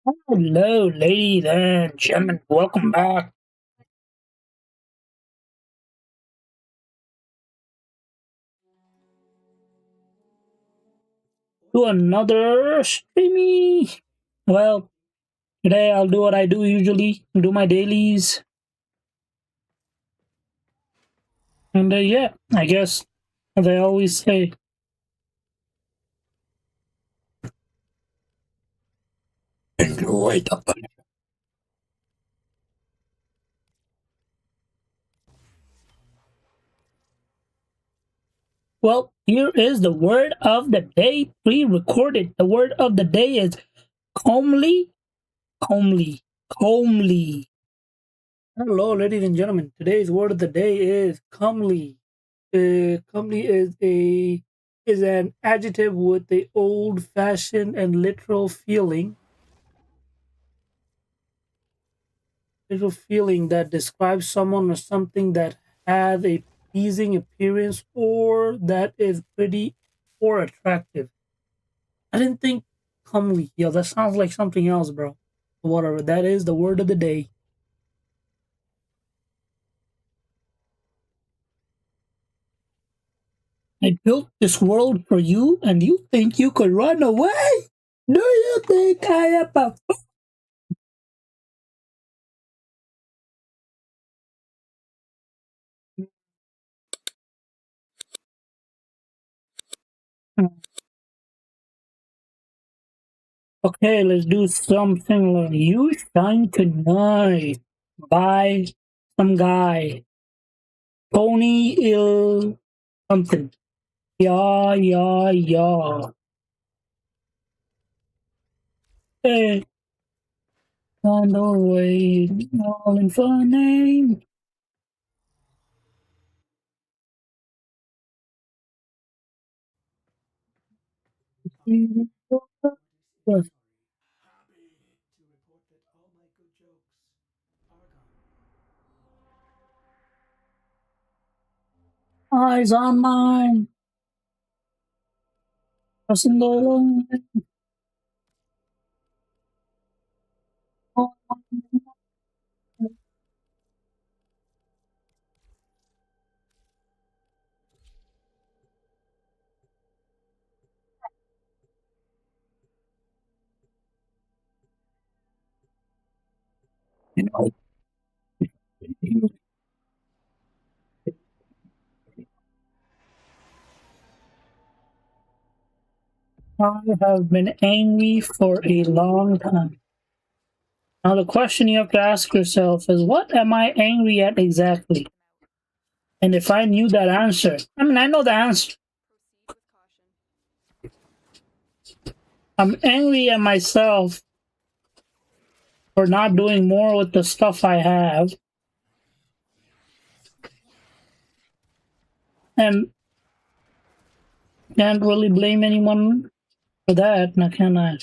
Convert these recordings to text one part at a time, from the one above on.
Hello, ladies and gentlemen. Welcome back to another streamy. Well, today I'll do what I do usually, do my dailies. And yeah, I guess, as I always say, enjoy the fun. Well, here is the word of the day pre recorded. The word of the day is comely, comely, comely. Hello, ladies and gentlemen. Today's word of the day is comely. Comely is an adjective with the old-fashioned and literal feeling that describes someone or something that has a pleasing appearance or that is pretty or attractive. I didn't think comely. Yo, that sounds like something else, bro. Whatever. That is the word of the day. I built this world for you, and you think you could run away? Do you think I am a fool? Okay, let's do something like you shine tonight by some guy. Tony Il something. Yeah, yeah, yeah. Hey, on the way, all in for name. Eyes on mine. Crossing the line. You know, I have been angry for a long time. Now the question you have to ask yourself is, what am I angry at exactly? And if I knew that answer, I mean, I know the answer. I'm angry at myself for not doing more with the stuff I have. And can't really blame anyone for that, now can I?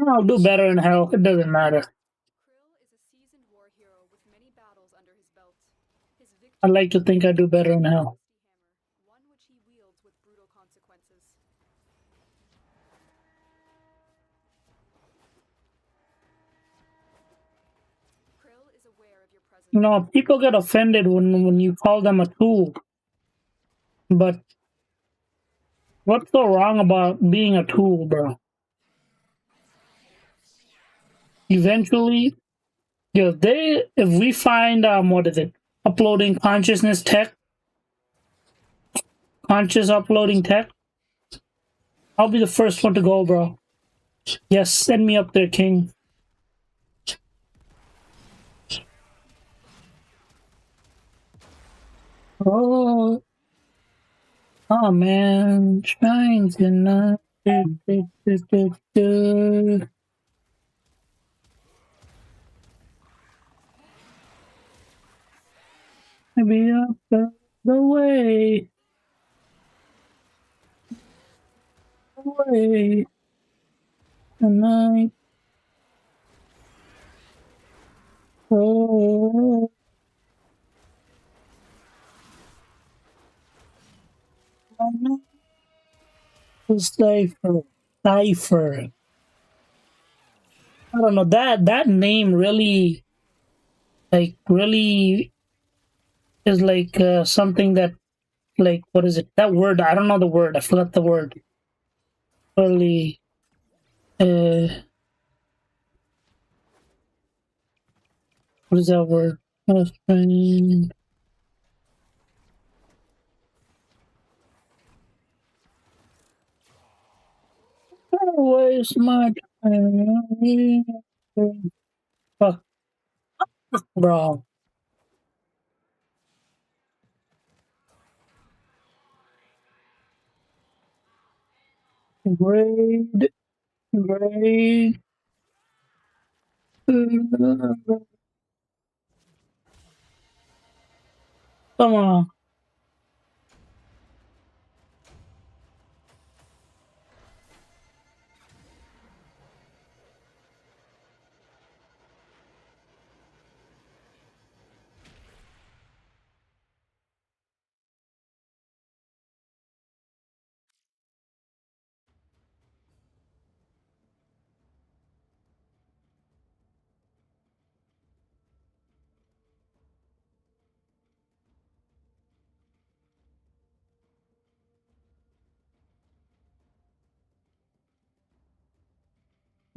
I'll do better in hell. It doesn't matter. I like to think I do better in hell. You know, people get offended when you call them a tool. But what's so wrong about being a tool, bro? Eventually, if we find what is it, uploading consciousness tech, conscious uploading tech, I'll be the first one to go, bro. Yes, send me up there, King. Oh, oh man, shine tonight. Maybe up the way, the way tonight. Oh, Cipher. Cipher. I don't know. That name really, really is like something that, like, what is it? That word, I don't know the word. I forgot the word. Really, uh, what is that word? Husband. Waste my time. Fuck, bro. Grade, grade. Come on.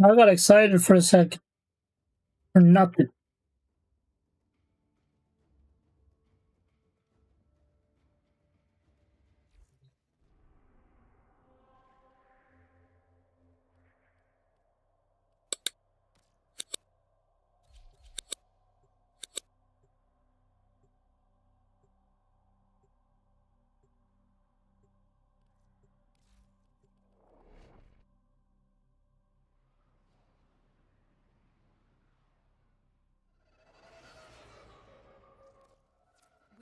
I got excited for a second. For nothing.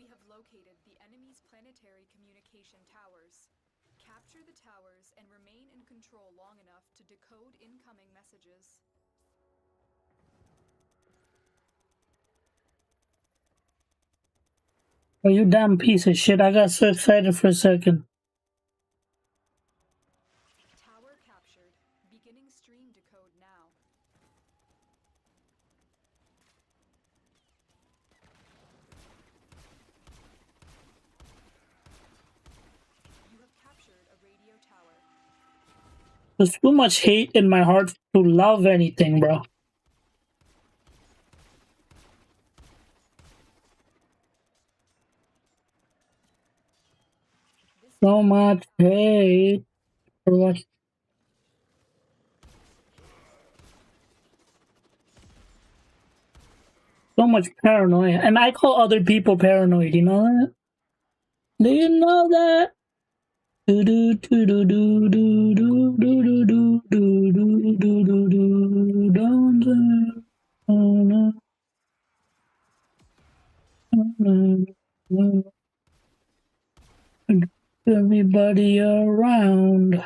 We have located the enemy's planetary communication towers. Capture the towers and remain in control long enough to decode incoming messages. Oh, you damn piece of shit. I got so excited for a second. Tower captured. Beginning stream decode now. You have captured a radio tower. There's too much hate in my heart to love anything, bro. So much hate for what? So much paranoia. And I call other people paranoid, you know that? Do you know that? Do do do do do do do do do do do do do do don't everybody around.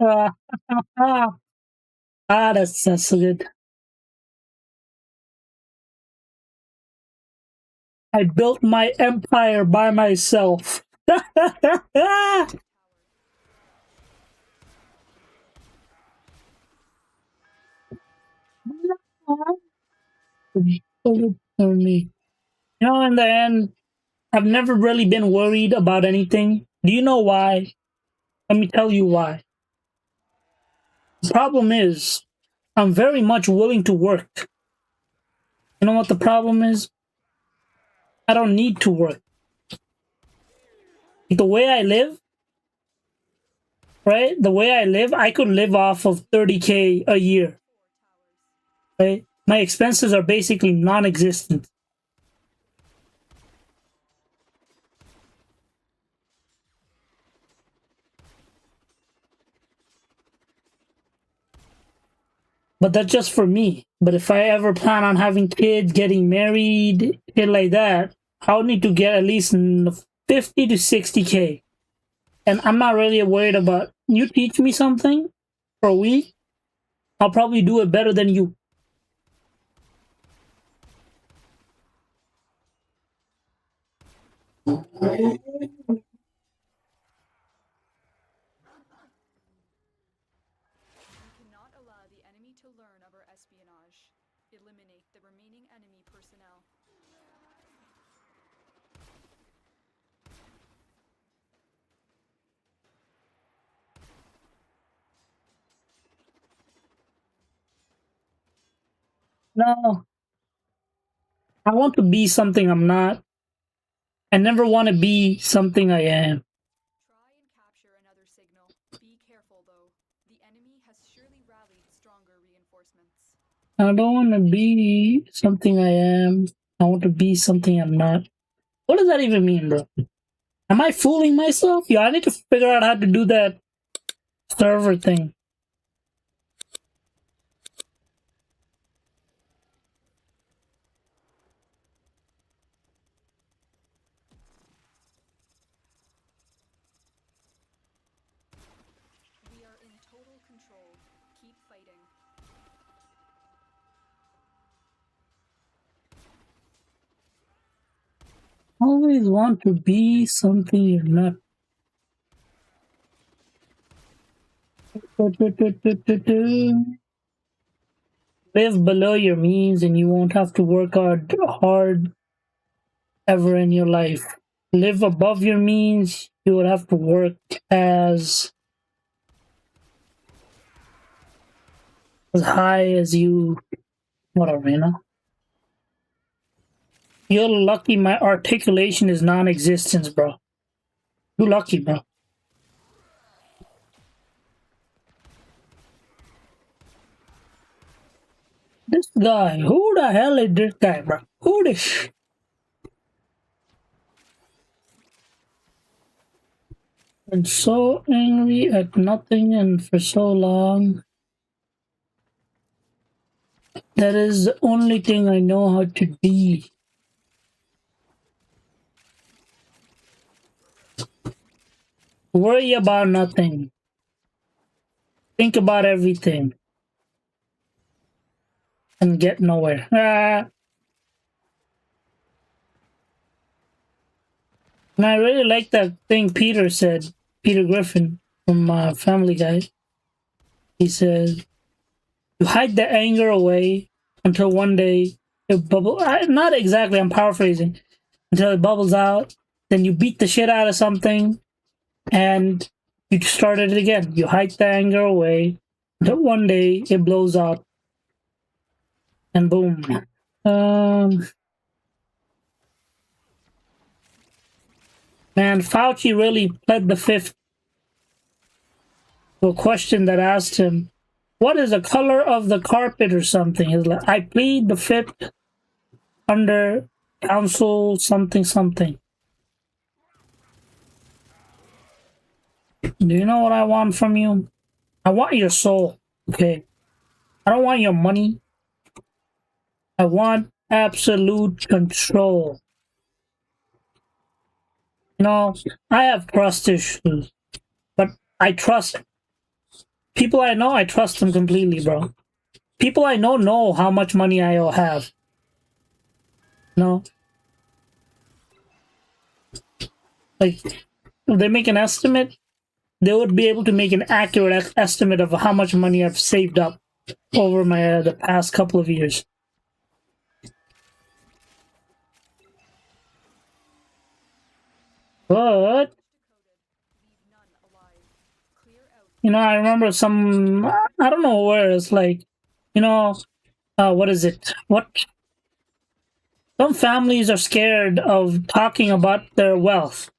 Ah, that's good. I built my empire by myself. For me. In the end, I've never really been worried about anything. Do you know why? Let me tell you why. The problem is, I'm very much willing to work. You know what the problem is? I don't need to work. The way I live, right? The way I live, I could live off of 30K a year, right? My expenses are basically non-existent. But that's just for me. But if I ever plan on having kids, getting married, shit like that, I'll need to get at least 50 to 60K. And I'm not really worried about, you teach me something for a week, I'll probably do it better than you. We cannot allow the enemy to learn of our espionage. Eliminate the remaining enemy personnel. No, I want to be something I'm not. I never want to be something I am. Try and capture another signal. Be careful though. The enemy has surely rallied stronger reinforcements. I don't want to be something I am. I want to be something I'm not. What does that even mean, bro? Am I fooling myself? Yeah, I need to figure out how to do that server thing. We are in total control. Keep fighting. Always want to be something you're not. Live below your means and you won't have to work hard ever in your life. Live above your means, you would have to work as high as you, whatever, You're lucky my articulation is non-existence, bro. You're lucky, bro. This guy, who the hell is this guy, bro? Who this? Been so angry at nothing and for so long. That is the only thing I know how to be. Worry about nothing. Think about everything. And get nowhere. And I really like that thing Peter said. Peter Griffin from Family Guy. He said, you hide the anger away until one day it bubbles. Not exactly, I'm paraphrasing. Until it bubbles out. Then you beat the shit out of something. And you start it again. You hide the anger away until one day it blows out. And boom. Man, Fauci really pled the fifth to a question that asked him, what is the color of the carpet or something? He's like, I plead the fifth under council something something. Do you know what I want from you? I want your soul, okay? I don't want your money. I want absolute control. I have trust issues, but I trust people I know. I trust them completely, bro. People I know how much money I have. No, Like, if they make an estimate, they would be able to make an accurate estimate of how much money I've saved up over my the past couple of years. But I remember some. I don't know where it's like, what is it? What some families are scared of talking about their wealth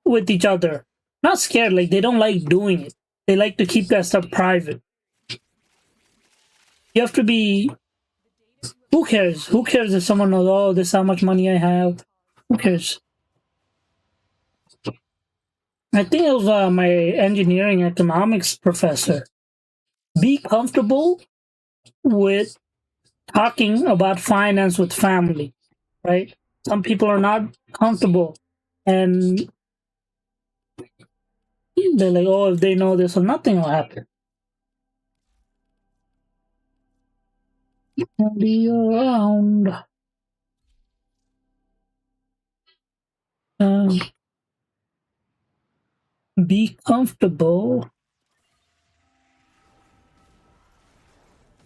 with each other. Not scared, like they don't like doing it. They like to keep that stuff private. You have to be. Who cares? Who cares if someone knows? Oh, this is how much money I have. Who cares? I think it was my engineering economics professor. Be comfortable with talking about finance with family, right? Some people are not comfortable, and they're like, "Oh, if they know this, or nothing will happen." Be around. Um, be comfortable.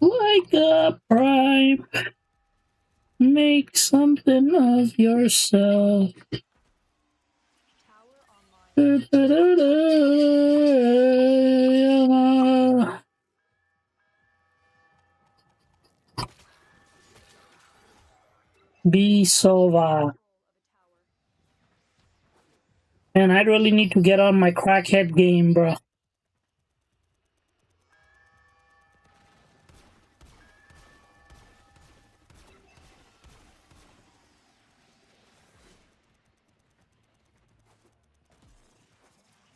Like a prime. Make something of yourself. Be Sova. Man, I really need to get on my crackhead game, bro.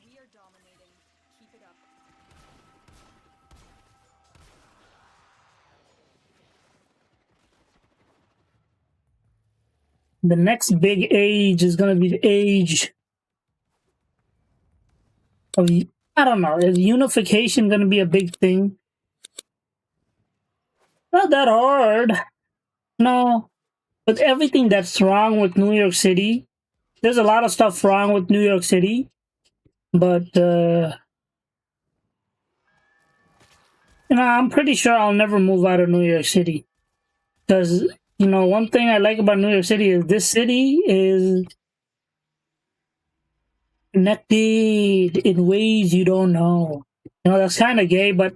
We are dominating. Keep it up. The next big age is gonna be the age of, I don't know, is unification gonna be a big thing? Not that hard. No. With everything that's wrong with New York City, there's a lot of stuff wrong with New York City, but I'm pretty sure I'll never move out of New York City. Because, one thing I like about New York City is this city is connected in ways you don't know. That's kind of gay, but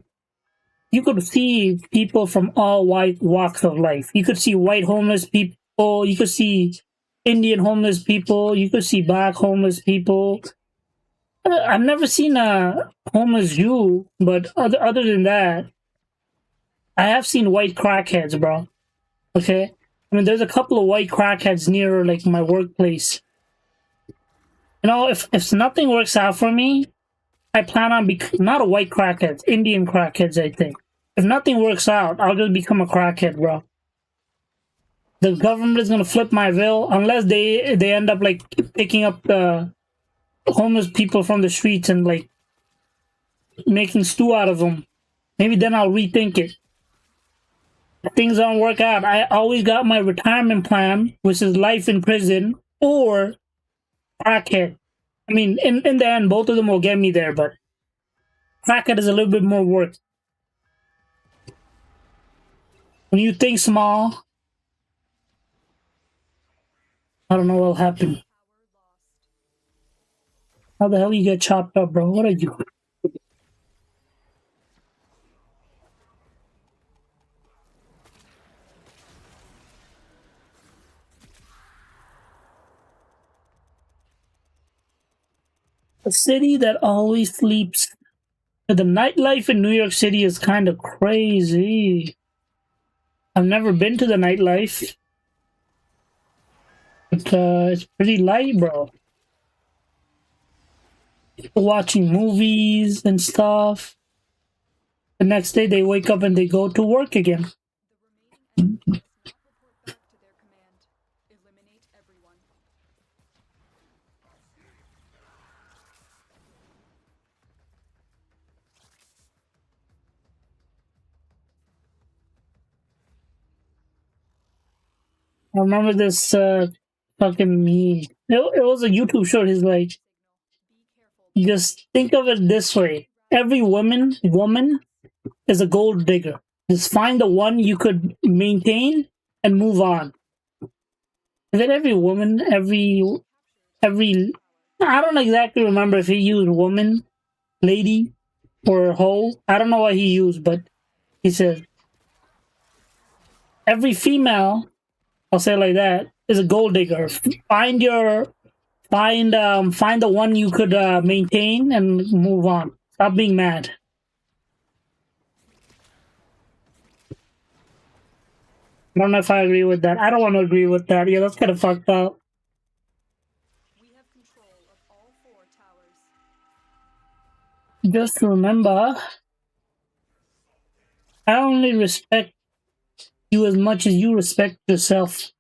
you could see people from all white walks of life. You could see white homeless people. You could see Indian homeless people. You could see black homeless people. I've never seen a homeless Jew, but other than that, I have seen white crackheads, bro. Okay, I mean, there's a couple of white crackheads near like my workplace. If nothing works out for me, I plan on not a white crackhead, Indian crackheads. I think if nothing works out, I'll just become a crackhead, bro. The government is gonna flip my bill unless they end up like picking up the homeless people from the streets and like making stew out of them. Maybe then I'll rethink it. If things don't work out, I always got my retirement plan, which is life in prison or crackhead. I mean, in the end, both of them will get me there, but crackhead is a little bit more work. When you think small, I don't know what'll happen. How the hell you get chopped up, bro? What are you? A city that always sleeps. The nightlife in New York City is kind of crazy. I've never been to the nightlife, but it's pretty light, bro. People watching movies and stuff. The next day they wake up and they go to work again. The remaining enemies must not report back to their command. Eliminate everyone. I remember this fucking mean. It was a YouTube short. He's like, just think of it this way: every woman is a gold digger. Just find the one you could maintain and move on. And then every woman, every I don't exactly remember if he used woman, lady, or hoe. I don't know what he used, but he said every female, I'll say it like that, is a gold digger. Find the one you could maintain and move on. Stop being mad. I don't know if I agree with that. I don't want to agree with that. Yeah, that's kind of fucked up. We have control of all 4 towers. Just remember, I only respect you as much as you respect yourself.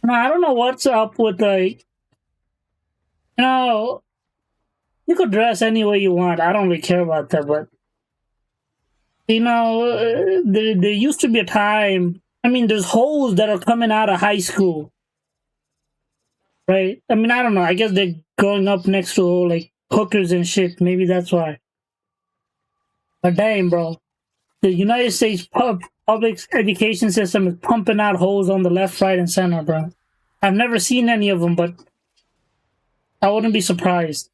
No, I don't know what's up with like, you know, you could dress any way you want. I don't really care about that, but there used to be a time. I mean, there's hoes that are coming out of high school, right? I mean, I don't know. I guess they're growing up next to like hookers and shit. Maybe that's why. But damn, bro, the United States public education system is pumping out hoes on the left, right, and center, bro. I've never seen any of them, but I wouldn't be surprised.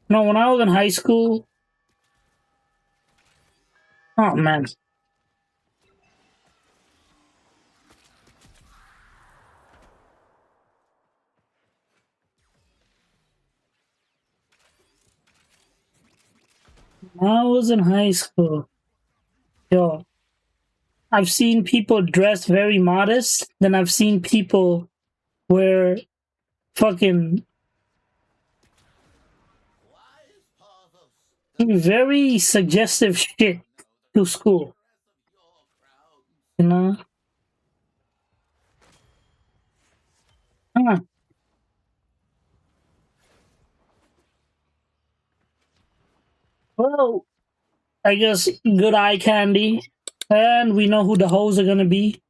No, when I was in high school, oh man, when I was in high school, yo, I've seen people dress very modest. Then I've seen people wear fucking very suggestive shit to school. You know? Huh. Well, I guess good eye candy. And we know who the hoes are gonna be.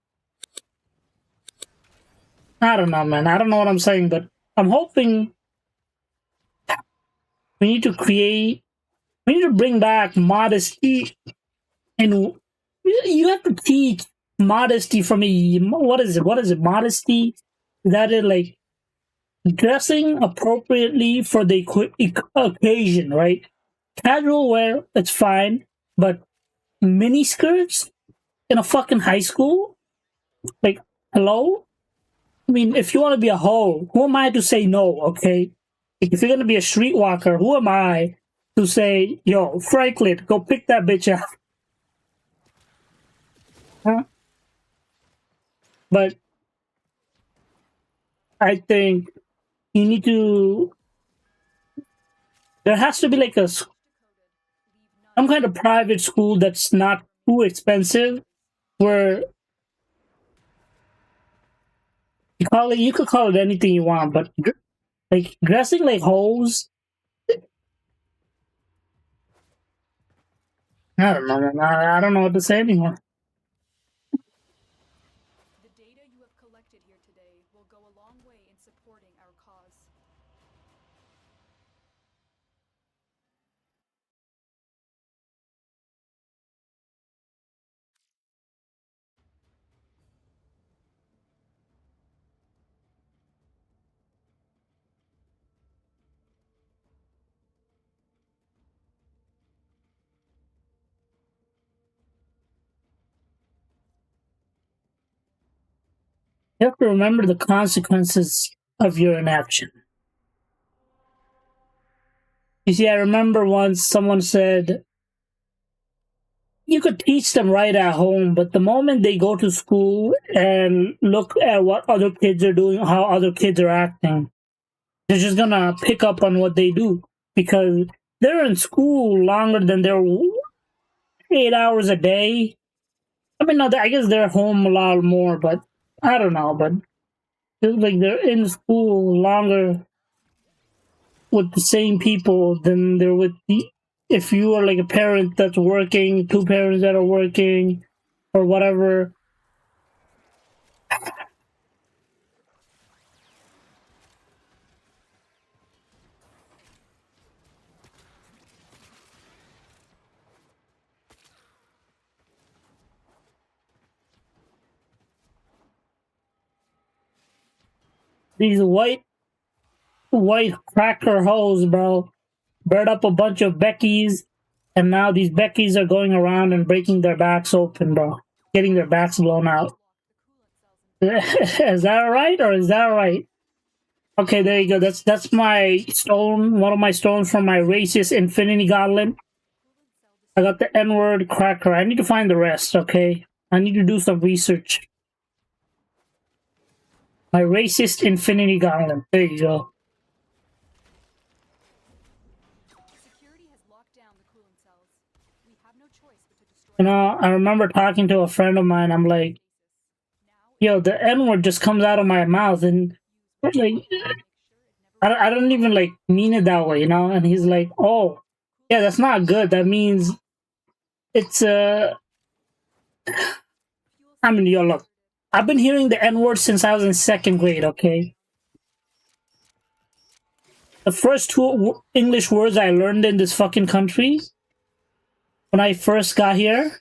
I don't know, man. I don't know what I'm saying, but I'm hoping we need to bring back modesty, and you have to teach modesty from a, what is it? What is it? Modesty? That is like dressing appropriately for the occasion, right? Casual wear, it's fine, but mini skirts in a fucking high school? Like, hello? I mean, if you want to be a hoe, who am I to say no, okay? Like, if you're gonna be a streetwalker, who am I to say, yo, Franklin, go pick that bitch up? Huh? But I think you need to, there has to be like some kind of private school that's not too expensive, where you could call it anything you want, but like dressing like hoes, I don't know, man. I don't know what to say anymore. The data you have collected here today will go a long way in supporting our cause. You have to remember the consequences of your inaction. You see, I remember once someone said, you could teach them right at home, but the moment they go to school and look at what other kids are doing, how other kids are acting, they're just gonna pick up on what they do, because they're in school longer than they're 8 hours a day. I mean, no, I guess they're home a lot more, but I don't know, but it's like they're in school longer with the same people than they're with if you are like a parent that's working, two parents that are working, or whatever. These white cracker hoes, bro, burned up a bunch of Beckys, and now these Beckys are going around and breaking their backs open, bro, getting their backs blown out. Is that right, or is that right? Okay, there you go. That's my stone. One of my stones from my racist Infinity Gauntlet. I got the N-word cracker. I need to find the rest. Okay, I need to do some research. My racist Infinity Gauntlet. There you go. Security has locked down the cooling cells. We have no choice but to destroy. You know, I remember talking to a friend of mine. I'm like, yo, the N-word just comes out of my mouth, and like, I don't even like mean it that way, you know. And he's like, oh, yeah, that's not good. That means it's I mean, yo, look, I've been hearing the N-word since I was in second grade. Okay, the first two English words I learned in this fucking country when I first got here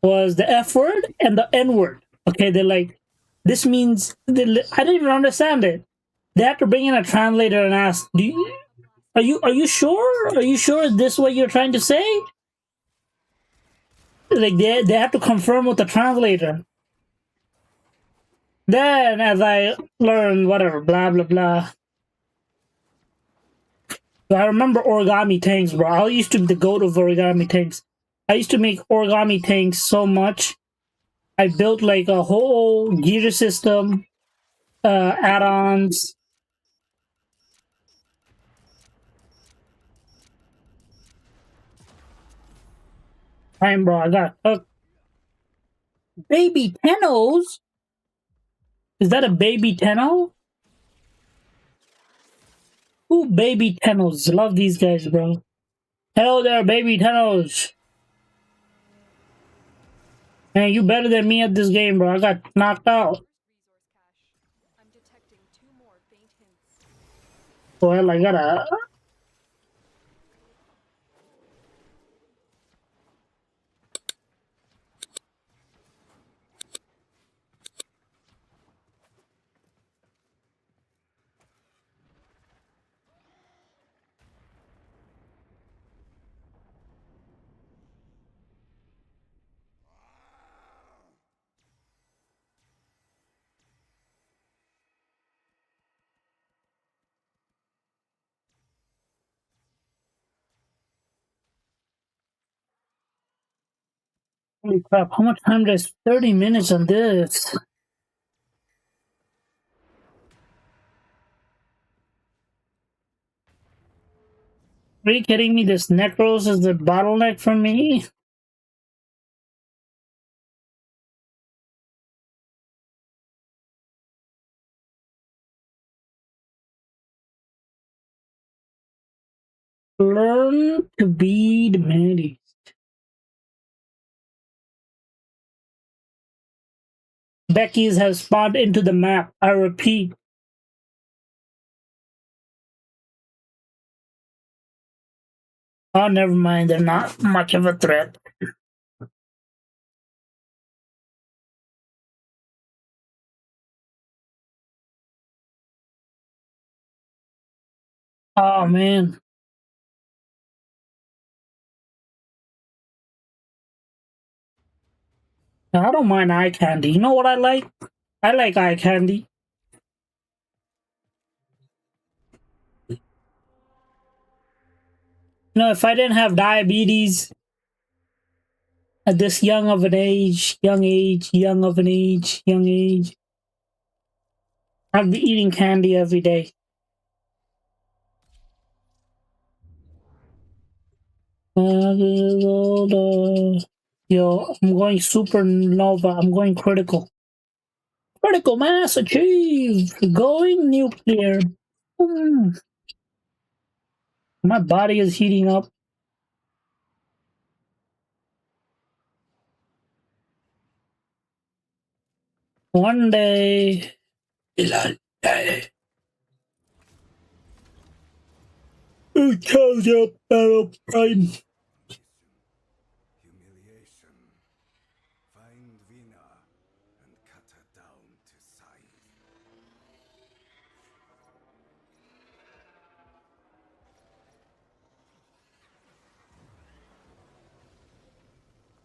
was the F word and the N word. Okay, they're like, this means I didn't even understand it. They had to bring in a translator and ask, "Do you are you sure? Are you sure this what you're trying to say?" Like they have to confirm with the translator. Then, as I learned, whatever, blah blah blah. I remember origami tanks, bro. I used to be the goat of origami tanks. I used to make origami tanks so much. I built like a whole gear system, add-ons. Fine, bro. I got baby Tennos. Is that a baby Tenno? Ooh, baby Tennos. Love these guys, bro. Hello there, baby Tennos. Man, you better than me at this game, bro. I got knocked out. I'm detecting 2 more faint hints. Well, I gotta. Holy crap! How much time does 30 minutes on this? Are you kidding me? This Necros is the bottleneck for me. Learn to be the manatee. Becky's have spawned into the map. I repeat. Oh, never mind. They're not much of a threat. Oh, man. I don't mind eye candy. You know what I like? I like eye candy. You know, if I didn't have diabetes at this young of an age, young age, I'd be eating candy every day. Yo, I'm going supernova. I'm going critical. Critical mass achieved. Going nuclear. My body is heating up. One day. Untitled Battle Prime. Humiliation. Find Vina and cut her down to size.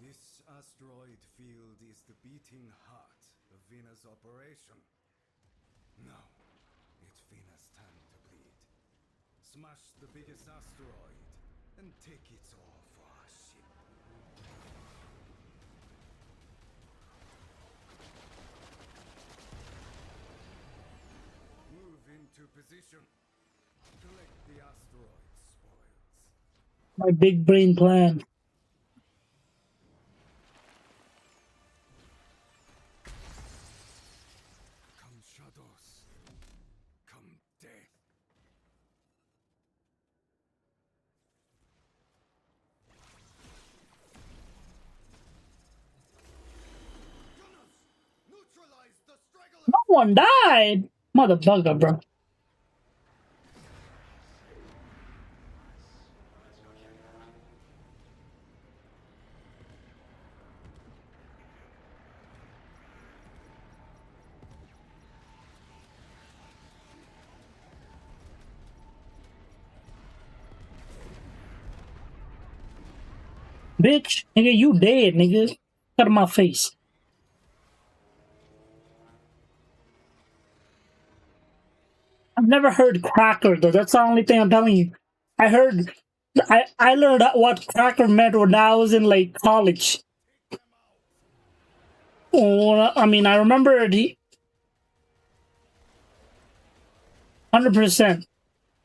This asteroid field is the beating heart of Vina's operation. Now, it's Vina's time to bleed. Smash the biggest asteroid and take it all for our ship. Move into position. Collect the asteroid spoils. My big brain plan. Come shadows. Come death. Gunners! Neutralize the stragglers! No one died. Motherfucker, bro. Bitch, nigga, you dead, nigga. Out of my face. I've never heard cracker though. That's the only thing I'm telling you. I learned what cracker meant when I was in like college. Oh, I mean, I remember the 100%.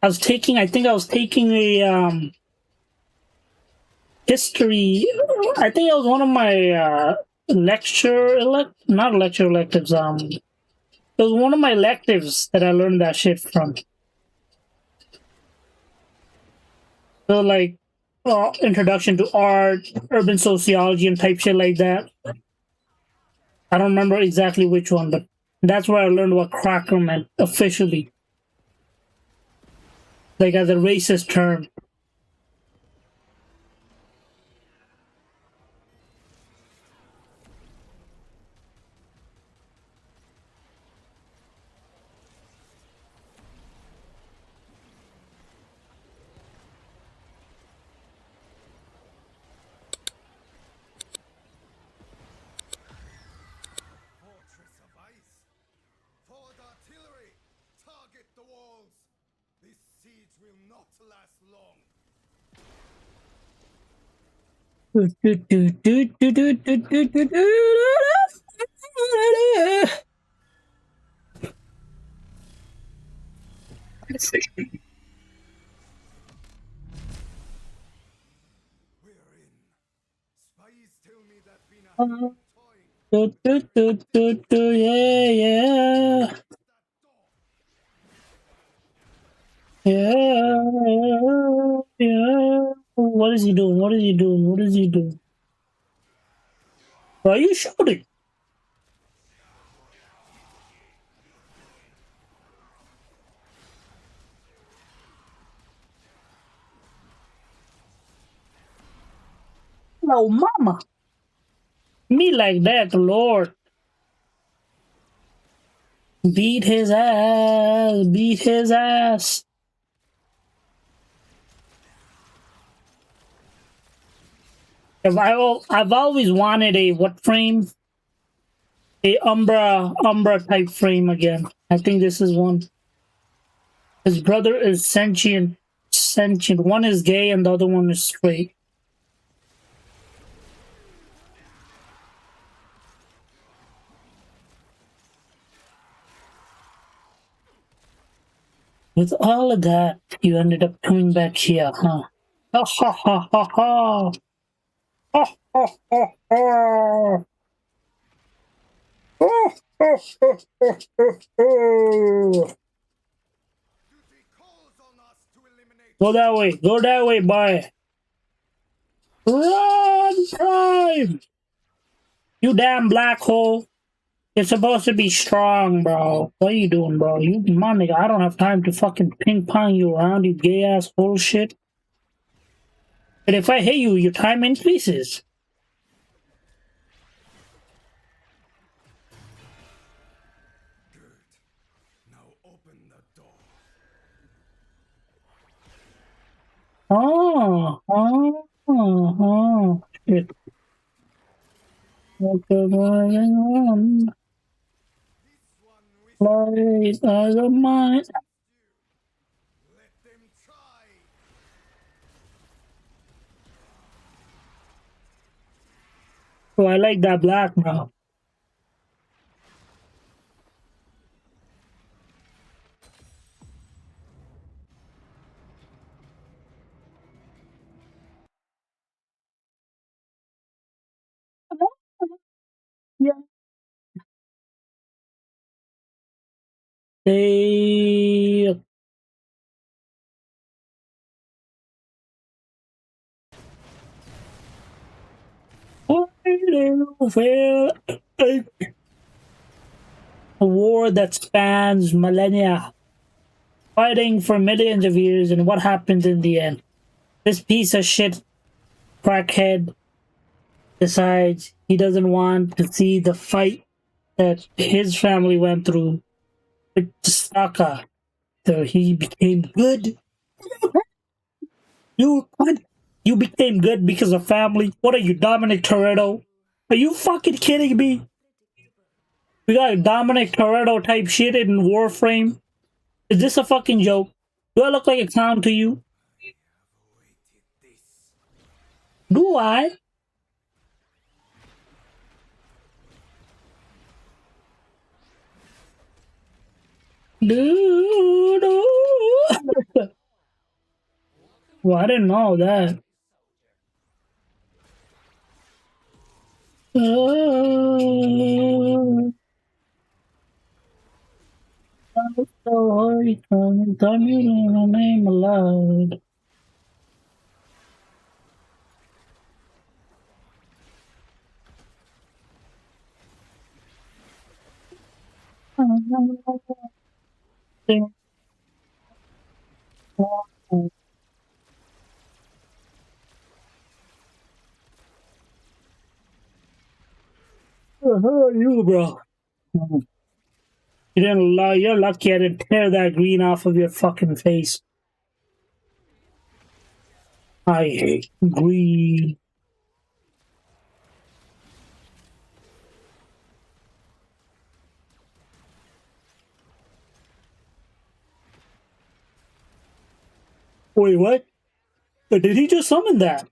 I think I was taking a history. I think it was one of my not lecture electives. It was one of my electives that I learned that shit from. So like, introduction to art, urban sociology, and type shit like that. I don't remember exactly which one, but that's where I learned what cracker meant officially, like as a racist term. Fortress of ice! Forward artillery! Target the walls! This siege will not last long. We're in. Spies tell me that Vina has been toying Yeah, yeah, that door. yeah, yeah. What is he doing? What is he doing? What is he doing? Why are you shooting? Hello, mama. Me like that, Lord. Beat his ass. Beat his ass. I've always wanted a what frame? A Umbra type frame again. I think this is one. His brother is sentient. Sentient. One is gay and the other one is straight. With all of that, you ended up coming back here, huh? Ha ha ha ha ha! Ha ha ha ha! Oh, oh, oh, oh, oh, oh. Duty calls on us to eliminate. Go that way, boy. Run, Prime! You damn black hole. You're supposed to be strong, bro. What are you doing, bro? You, my nigga, I don't have time to fucking ping pong you around, you gay ass bullshit. And if I hit you, your time increases. Good. Now open the door. Shit. What's going on? This one with Lies as a mine. let them try. Oh, I like that black, bro. Yeah. They well, a war that spans millennia, fighting for millions of years, and what happens in the end? This piece of shit crackhead decides he doesn't want to see the fight that his family went through with Saka. So he became good. You what? You became good because of family? What are you, Dominic Toretto? Are you fucking kidding me? We got Dominic Toretto type shit in Warframe. Is this a fucking joke? Do I look like a clown to you? Awaited this. Do I? Dude. Well, I didn't know that. I'm so hurry, tell me your name aloud. Who are you, bro? You didn't lie. You're lucky I didn't tear that green off of your fucking face. I hate green. Wait, what? Did he just summon that?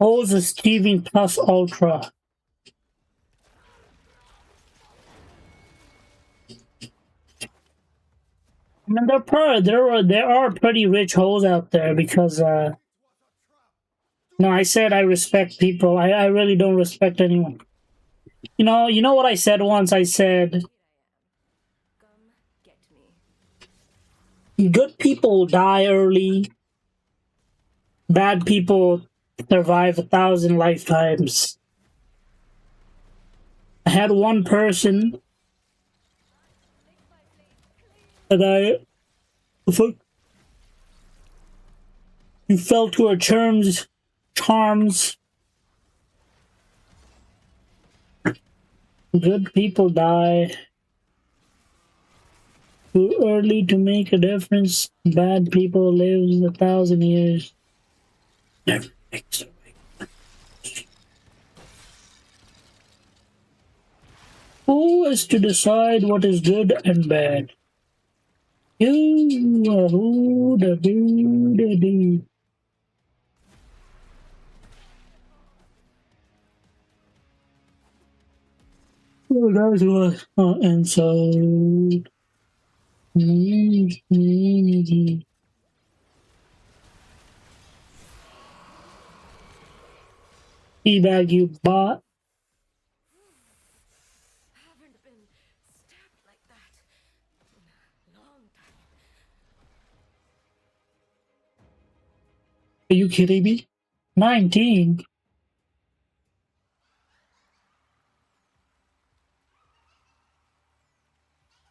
Hose achieving plus ultra. I mean, there are pretty rich hoes out there because no, I said I respect people. I really don't respect anyone. You know what I said once? I said Come get me. good people die early, bad people survive 1,000 lifetimes. I had one person that you fell to her charms. Good people die too early to make a difference. Bad people live 1,000 years. Never makes a way. Who is to decide what is good and bad? You are who the do. Oh, that's what. And so. Teabag, you bot. Haven't been stabbed like that Are you kidding me? 19?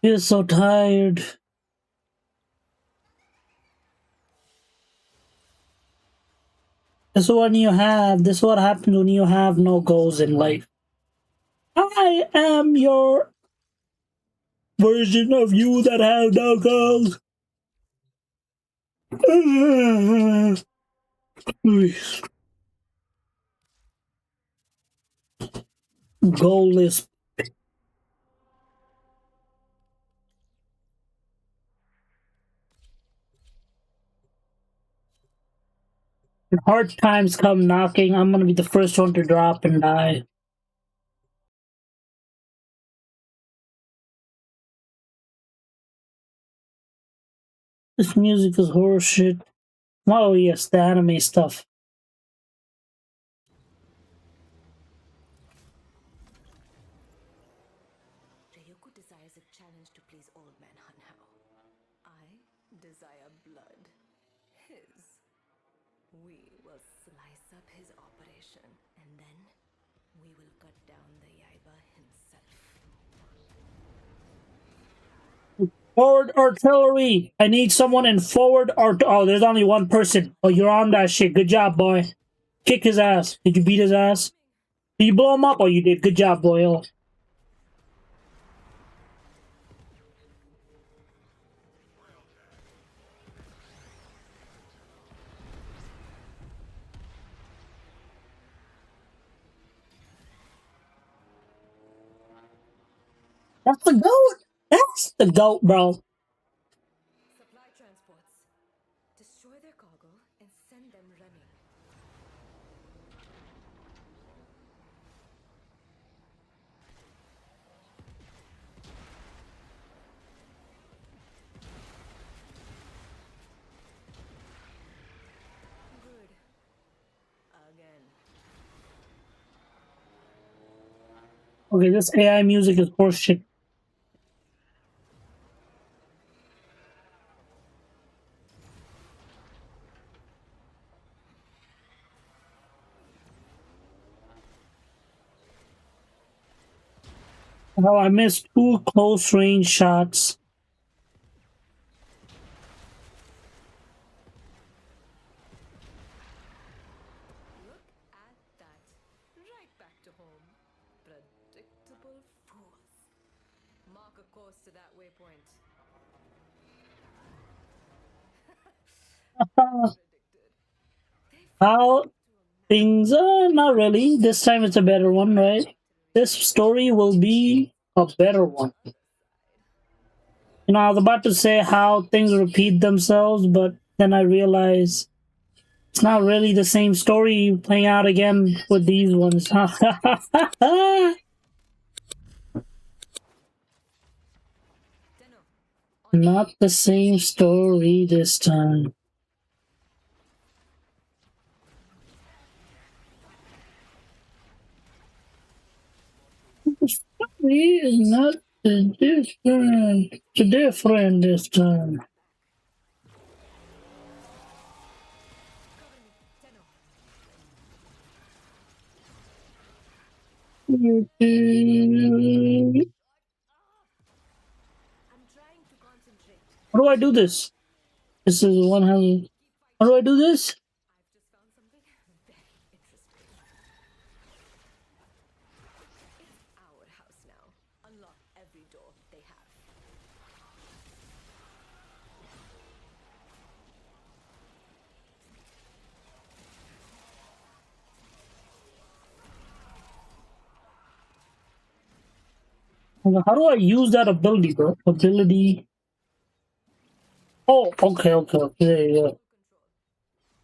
You're so tired. This is what happens when you have no goals in life. I am your version of you that have no goals. Goalless. When hard times come knocking, I'm gonna be the first one to drop and die. This music is horseshit. Oh yes, the anime stuff. Ryoko desires a challenge to please old man Hanhao. I desire blood. His. We will slice up his operation, and then we will cut down the Yaiba himself. Forward artillery! I need someone in forward art. Oh, there's only one person. Oh, you're on that shit. Good job, boy. Kick his ass. Did you beat his ass? Did you blow him up? Oh, you did. Good job, boy. Oh. That's the goat. That's the goat, bro. Supply transports. Destroy their cargo and send them running. Good. Again. Okay, this AI music is horseshit. Oh, I missed 2 close range shots. Look at that. Right back to home. Predictable fools. Mark a course to that waypoint. How things are not really. This time it's a better one, right? This story will be a better one. You know, I was about to say how things repeat themselves, but then I realized it's not really the same story playing out again with these ones. Not the same story this time. The story is not different. It's different this time. How I'm trying to concentrate. do I do this? This is one how. How do I do this? I've just found something very interesting. It's our house now. Unlock every door they have. How do I use that ability, bro? Ability. Oh, okay, okay, okay, yeah. Control.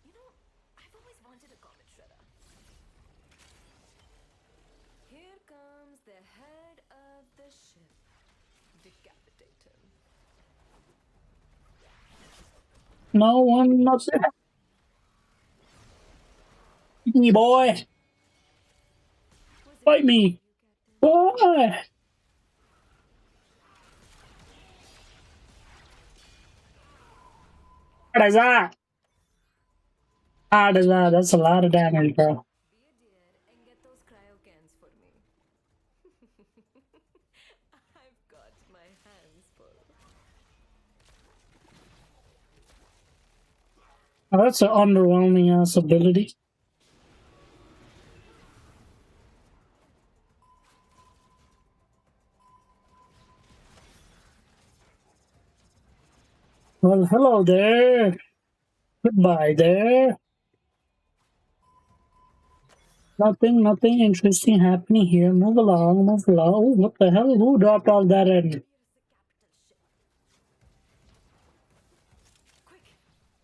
You know, I've always wanted a comet shredder. Here comes the head of the ship. Decapitate him. No one, not there. Fight me, boy. Was it Fight me. you, Captain? Boy. What is that? That's a lot of damage, bro. Be a dear and get those cryo cans for me. I've got my hands full. Oh, that's an underwhelming ass ability. Well, hello there. Goodbye there. Nothing interesting happening here. Move along, move along. Ooh, what the hell? Who dropped all that in? Here's the capital ship. Quick,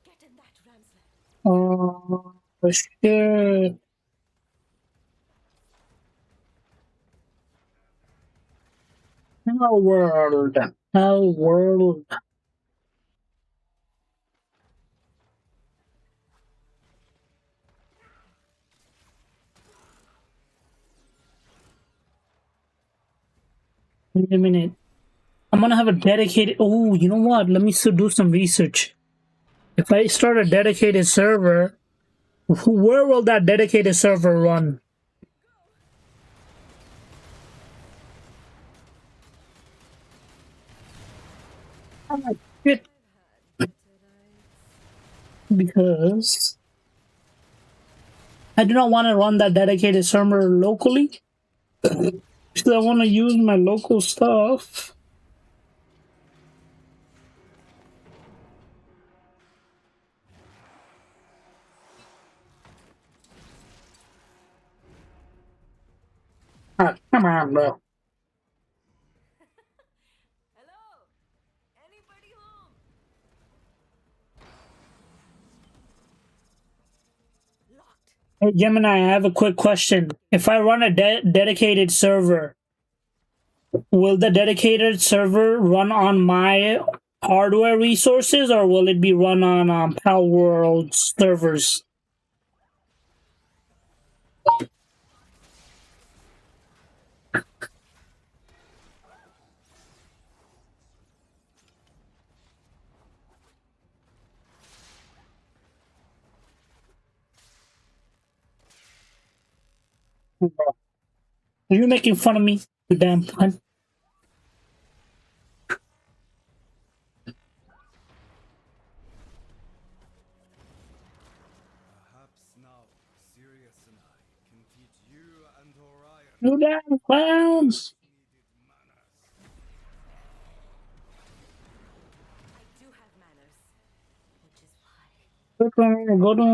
get in that ram sled. Oh, shit. Hello, world. Hello, world. Wait a minute. I'm gonna have a dedicated. Oh, you know what? Let me still do some research. If I start a dedicated server, where will that dedicated server run? Oh, shit. Because I do not want to run that dedicated server locally. Because I want to use my local stuff. Ah, come on, bro. Hello? Anybody home? Locked. Hey, Gemini, I have a quick question. If I run a dedicated server, will the dedicated server run on my hardware resources, or will it be run on Pal World servers? Are you making fun of me, you damn cunt? Perhaps now Sirius and I can teach you and Orion You damn clowns! needed manners. I do have manners, which is why. Go to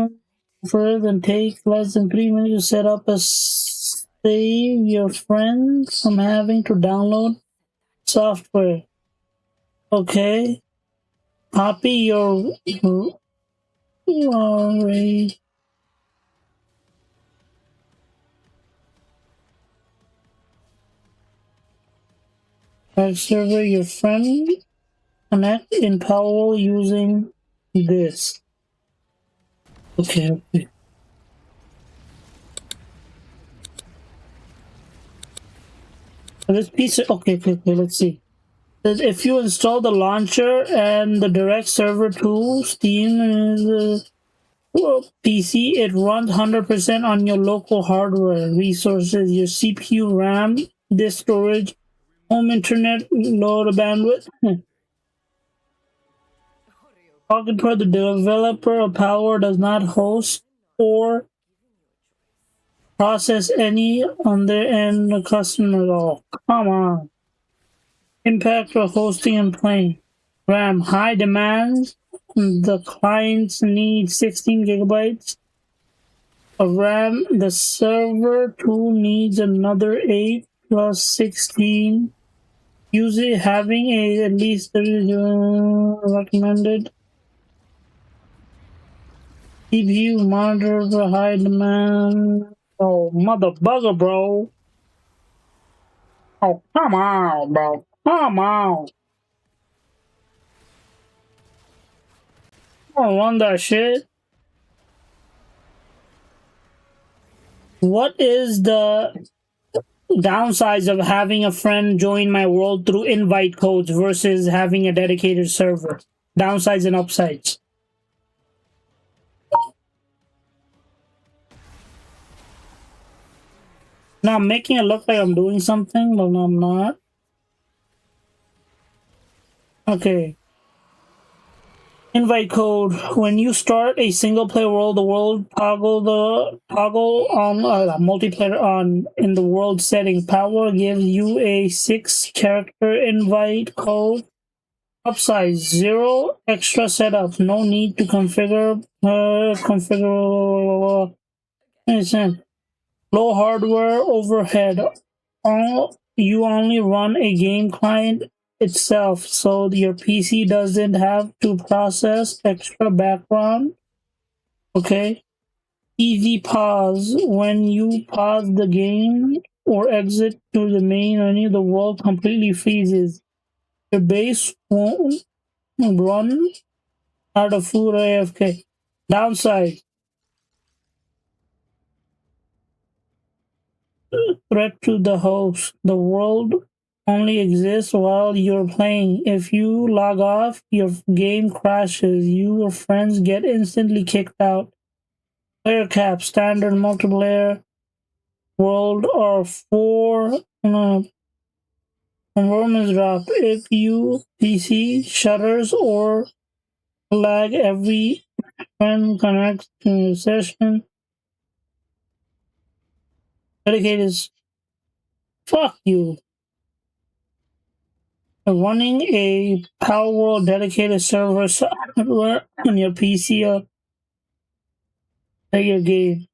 further and take less than 3 minutes to set up a save your friends from having to download software. Okay. Copy your already. Server your friend connect in Powell using this. Okay. This piece of, okay, let's see. If you install the launcher and the direct server to Steam PC, it runs 100% on your local hardware resources, your CPU, RAM, disk storage, home internet, load bandwidth. Talking toward the developer of Power does not host or process any on their end the customer at all. Come on. Impact of hosting and playing. RAM, high demands. The clients need 16 gigabytes of RAM. The server too needs another 8 plus 16. Usually having at least 30 recommended. CPU monitor for high demand. Oh, mother bugger, bro. Oh, come on, bro. Come on. I don't run that shit. What is the downsides of having a friend join my world through invite codes versus having a dedicated server? Downsides and upsides. Now I'm making it look like I'm doing something, but I'm not. Okay. Invite code. When you start a single player world, the world toggle on multiplayer on in the world setting. Power gives you a 6-character invite code. Upsize 0 extra setup. No need to configure low hardware overhead. You only run a game client itself, so your PC doesn't have to process extra background. Okay. Easy pause. When you pause the game or exit to the main menu, the world completely freezes. Your base won't run out of food AFK. Downside. Threat to the host. The world only exists while you're playing. If you log off, your game crashes. You or friends get instantly kicked out. Player cap, standard multiplayer world are 4 performance drop. If you PC shutters or lag every friend connects to your session. Dedicated. Fuck you. Running a Power World dedicated server software on your PC or your game.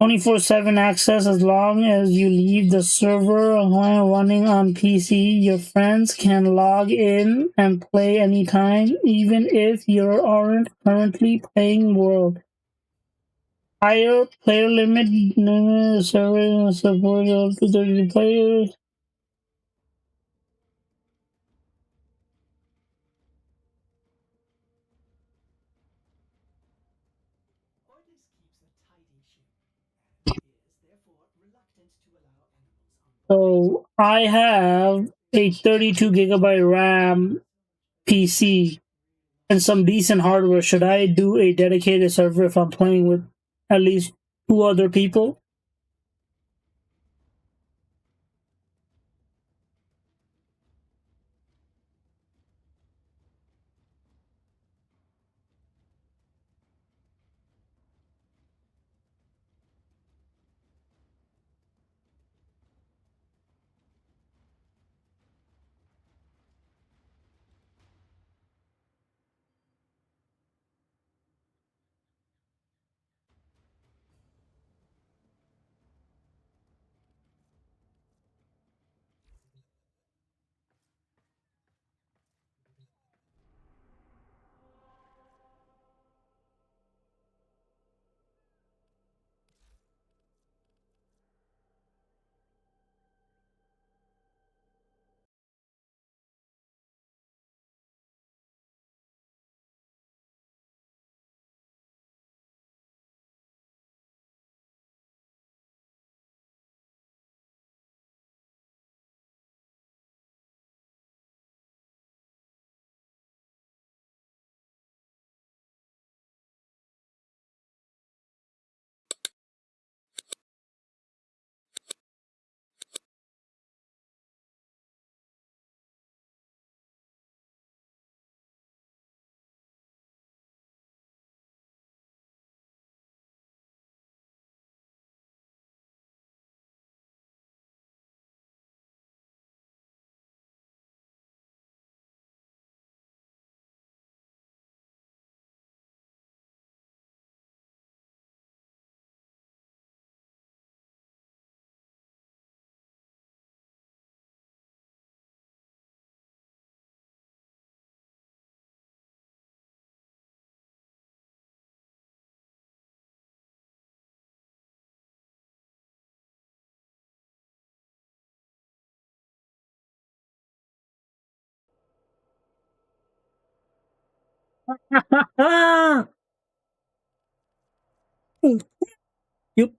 24/7 access as long as you leave the server while running on PC. Your friends can log in and play anytime, even if you aren't currently playing World. Higher player limit, server support up to 30 players. So I have a 32 GB RAM PC and some decent hardware. Should I do a dedicated server if I'm playing with at least 2 other people? Ah! Yep.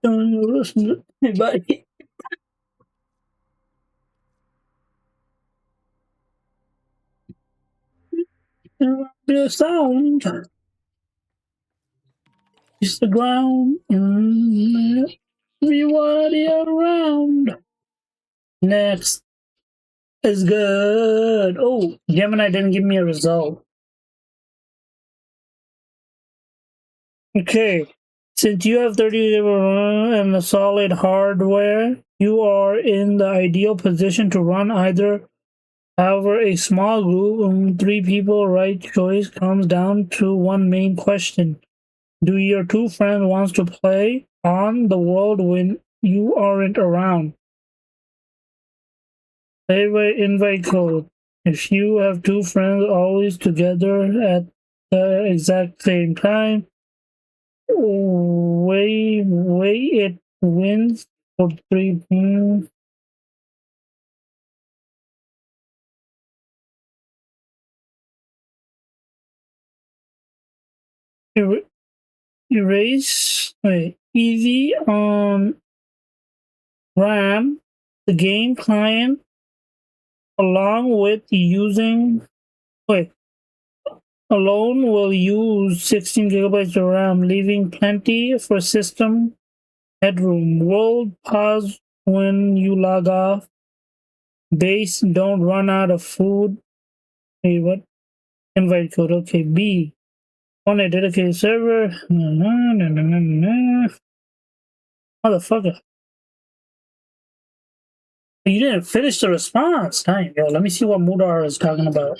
Don't listen to anybody. The sound. It's the ground. Everybody around. Next is good. Oh, Gemini didn't give me a result. Okay. Since you have 30 and a solid hardware, you are in the ideal position to run either. However, a small group, 3 people, right choice comes down to one main question. Do your 2 friends want to play on the world when you aren't around? Favorite invite code. If you have 2 friends always together at the exact same time, way it wins for 3 points. Erase. Wait. Easy on RAM, the game client, along with using. Wait. Alone will use 16 gigabytes of RAM, leaving plenty for system headroom. World pause when you log off. Base don't run out of food. Wait, what? Invite code. Okay, B. On a dedicated server. Motherfucker. You didn't finish the response. Dang, yo, let me see what Mudar is talking about.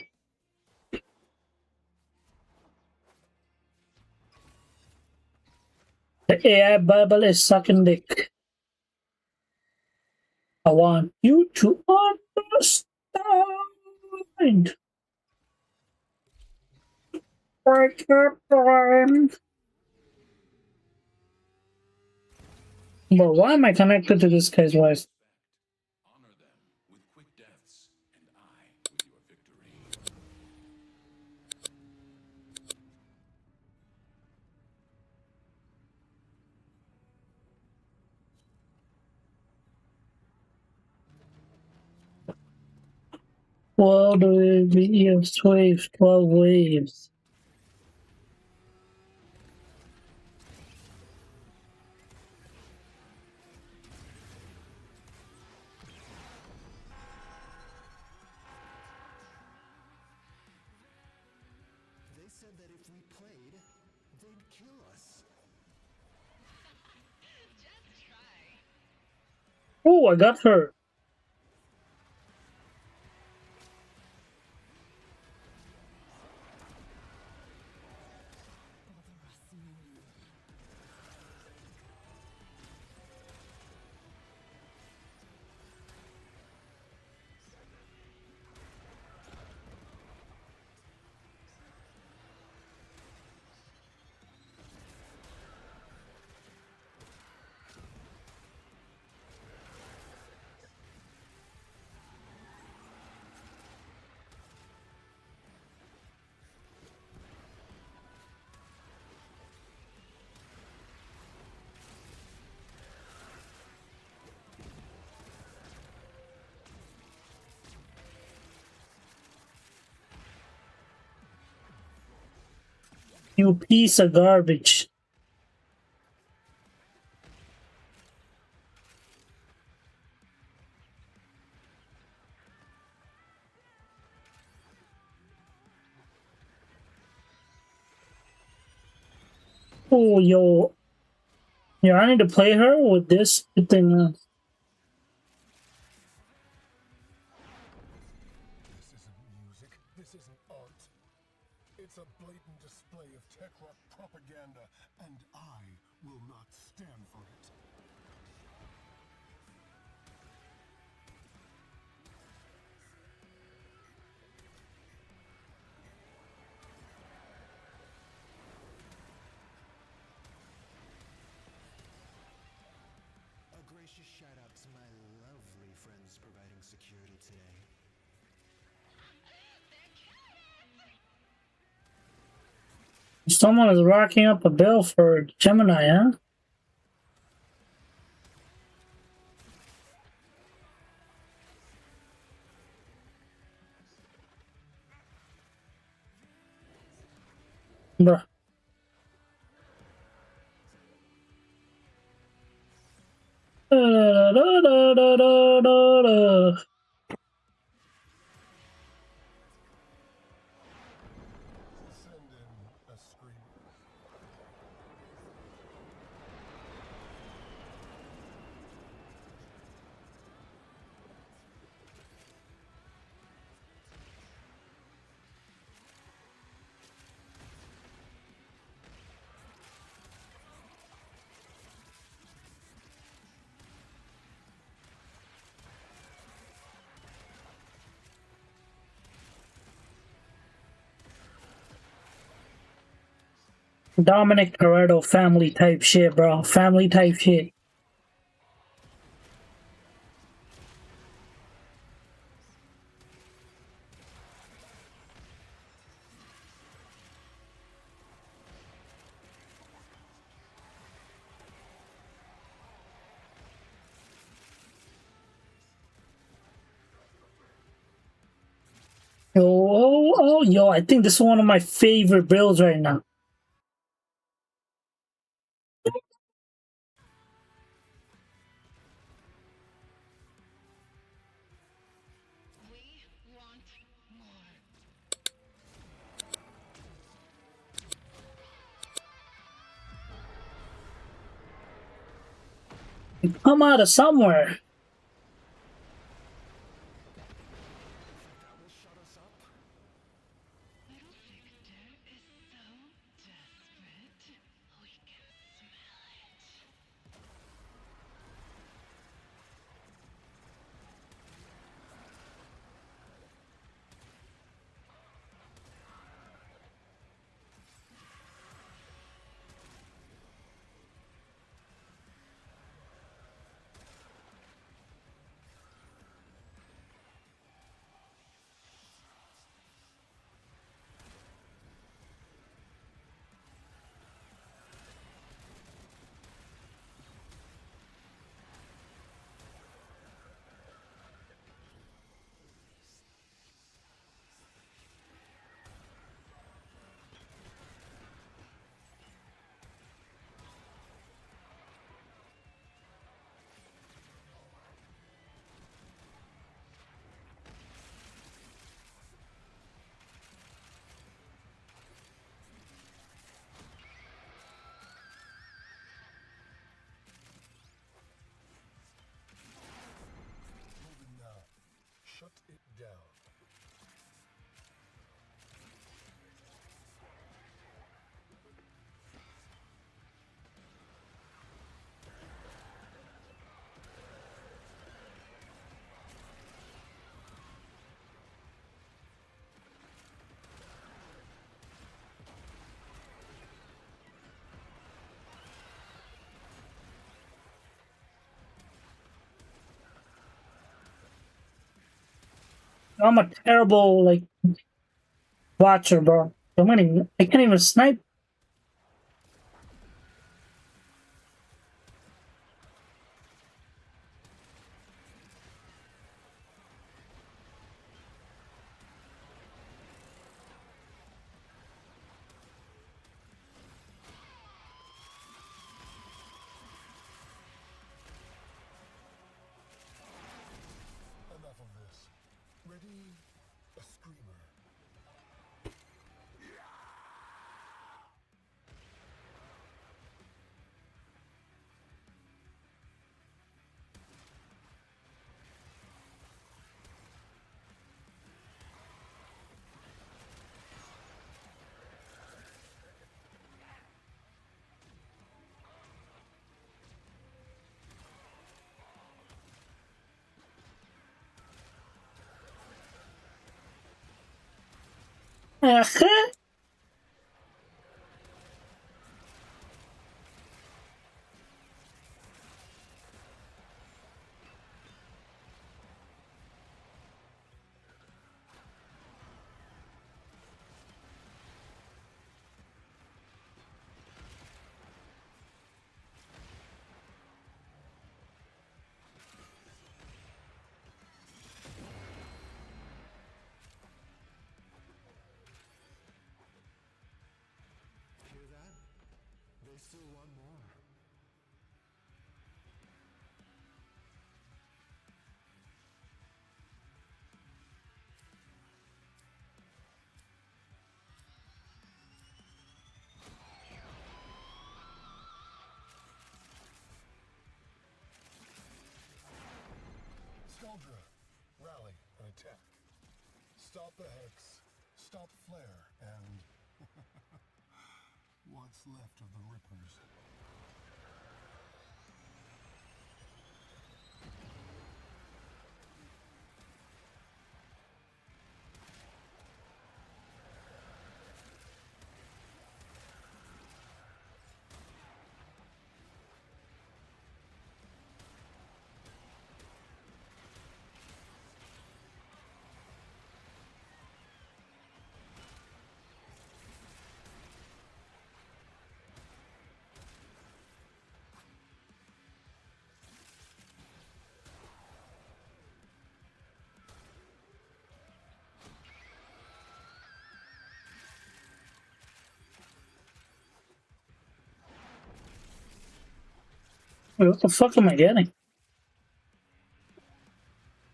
The AI Bible is sucking dick. I want you to understand. Break your brain. But why am I connected to this guy's voice? Honor them with quick deaths, and I with your victory. World waves, 12 waves. They said that if we played, they'd kill us. Oh, I got her. You piece of garbage. Oh, yo. Yeah, I need to play her with this thing. This isn't music. This isn't art. It's a blatant display of tech rock propaganda, and I will not stand for it. A gracious shout out to my lovely friends providing security today. Someone is racking up a bill for Gemini, huh? Bruh. Send in a screamer. Dominic Toretto family type shit, bro. Family type shit. Yo, yo, I think this is one of my favorite builds right now. Come out of somewhere. That will shut us up. Moving now. Shut it down. I'm a terrible like watcher, bro. I can't even snipe. Enough of this. Ready? A screamer. Hear that? They still want more. Soldier, rally and attack. Stop the Hex, stop Flare, and what's left of the Rippers. Wait, what the fuck am I getting?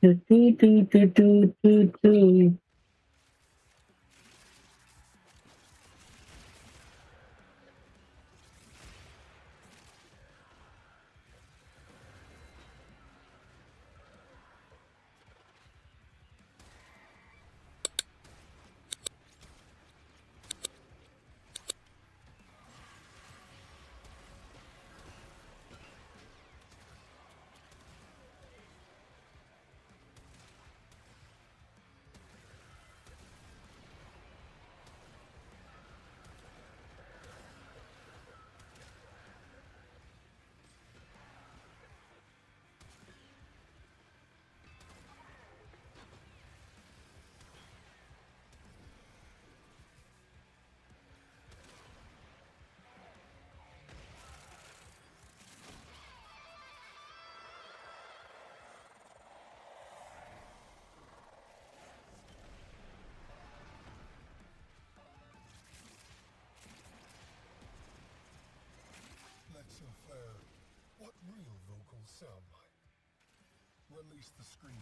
Do, do, do, do, do, do, do. Lex and Flare, what real vocals sound like? Release the screamer.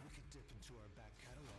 We could dip into our back catalog.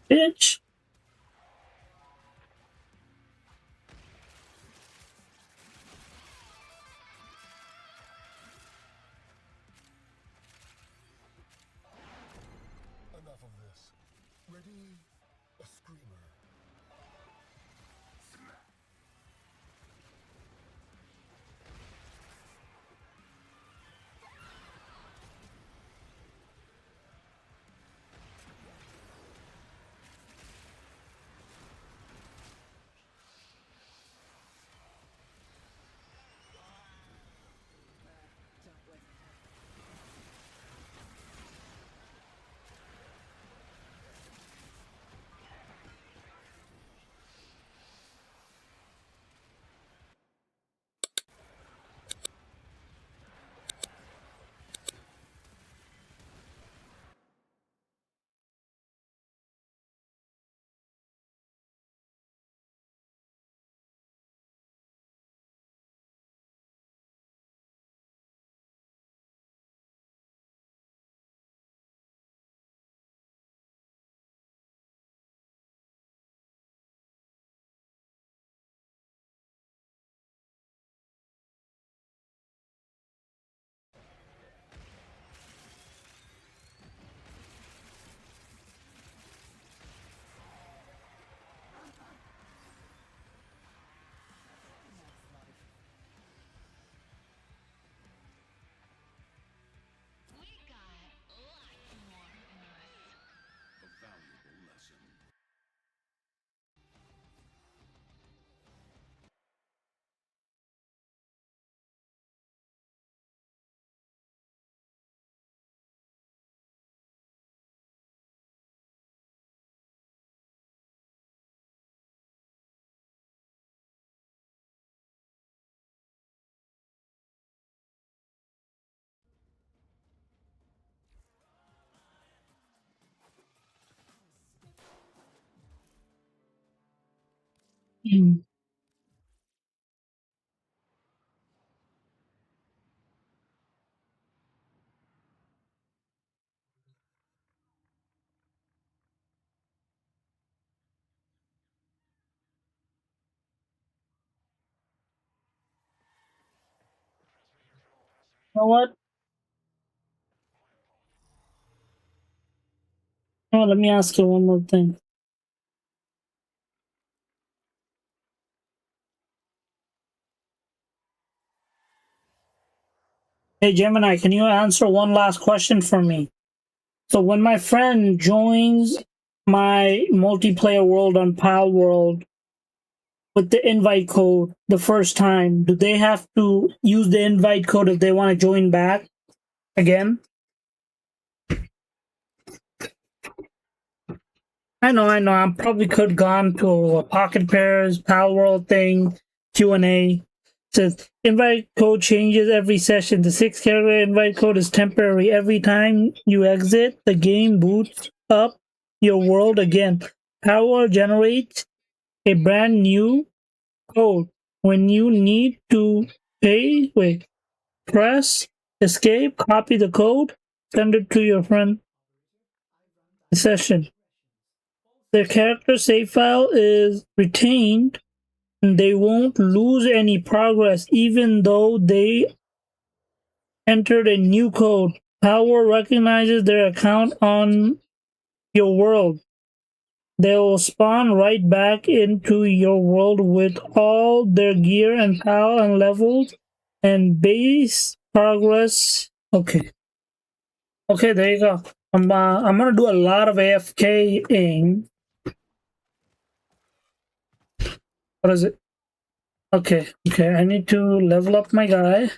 Bitch. Enough of this. Ready? A screamer. A valuable lesson. You know what? Oh, let me ask you one more thing. Hey, Gemini, can you answer one last question for me? So when my friend joins my multiplayer world on Pal World with the invite code the first time, do they have to use the invite code if they want to join back again? I know. I probably could have gone to a Pocket Pairs, Pal World thing, Q&A. Says invite code changes every session. The 6-character invite code is temporary. Every time you exit, the game boots up your world again. Power generates a brand new code. When you need to press escape, copy the code, send it to your friend. Session. The character save file is retained and they won't lose any progress even though they entered a new code. Power recognizes their account on your world. They will spawn right back into your world with all their gear and power and levels and base progress. Okay. Okay, there you go. I'm gonna do a lot of AFKing. What is it? Okay, I need to level up my guy.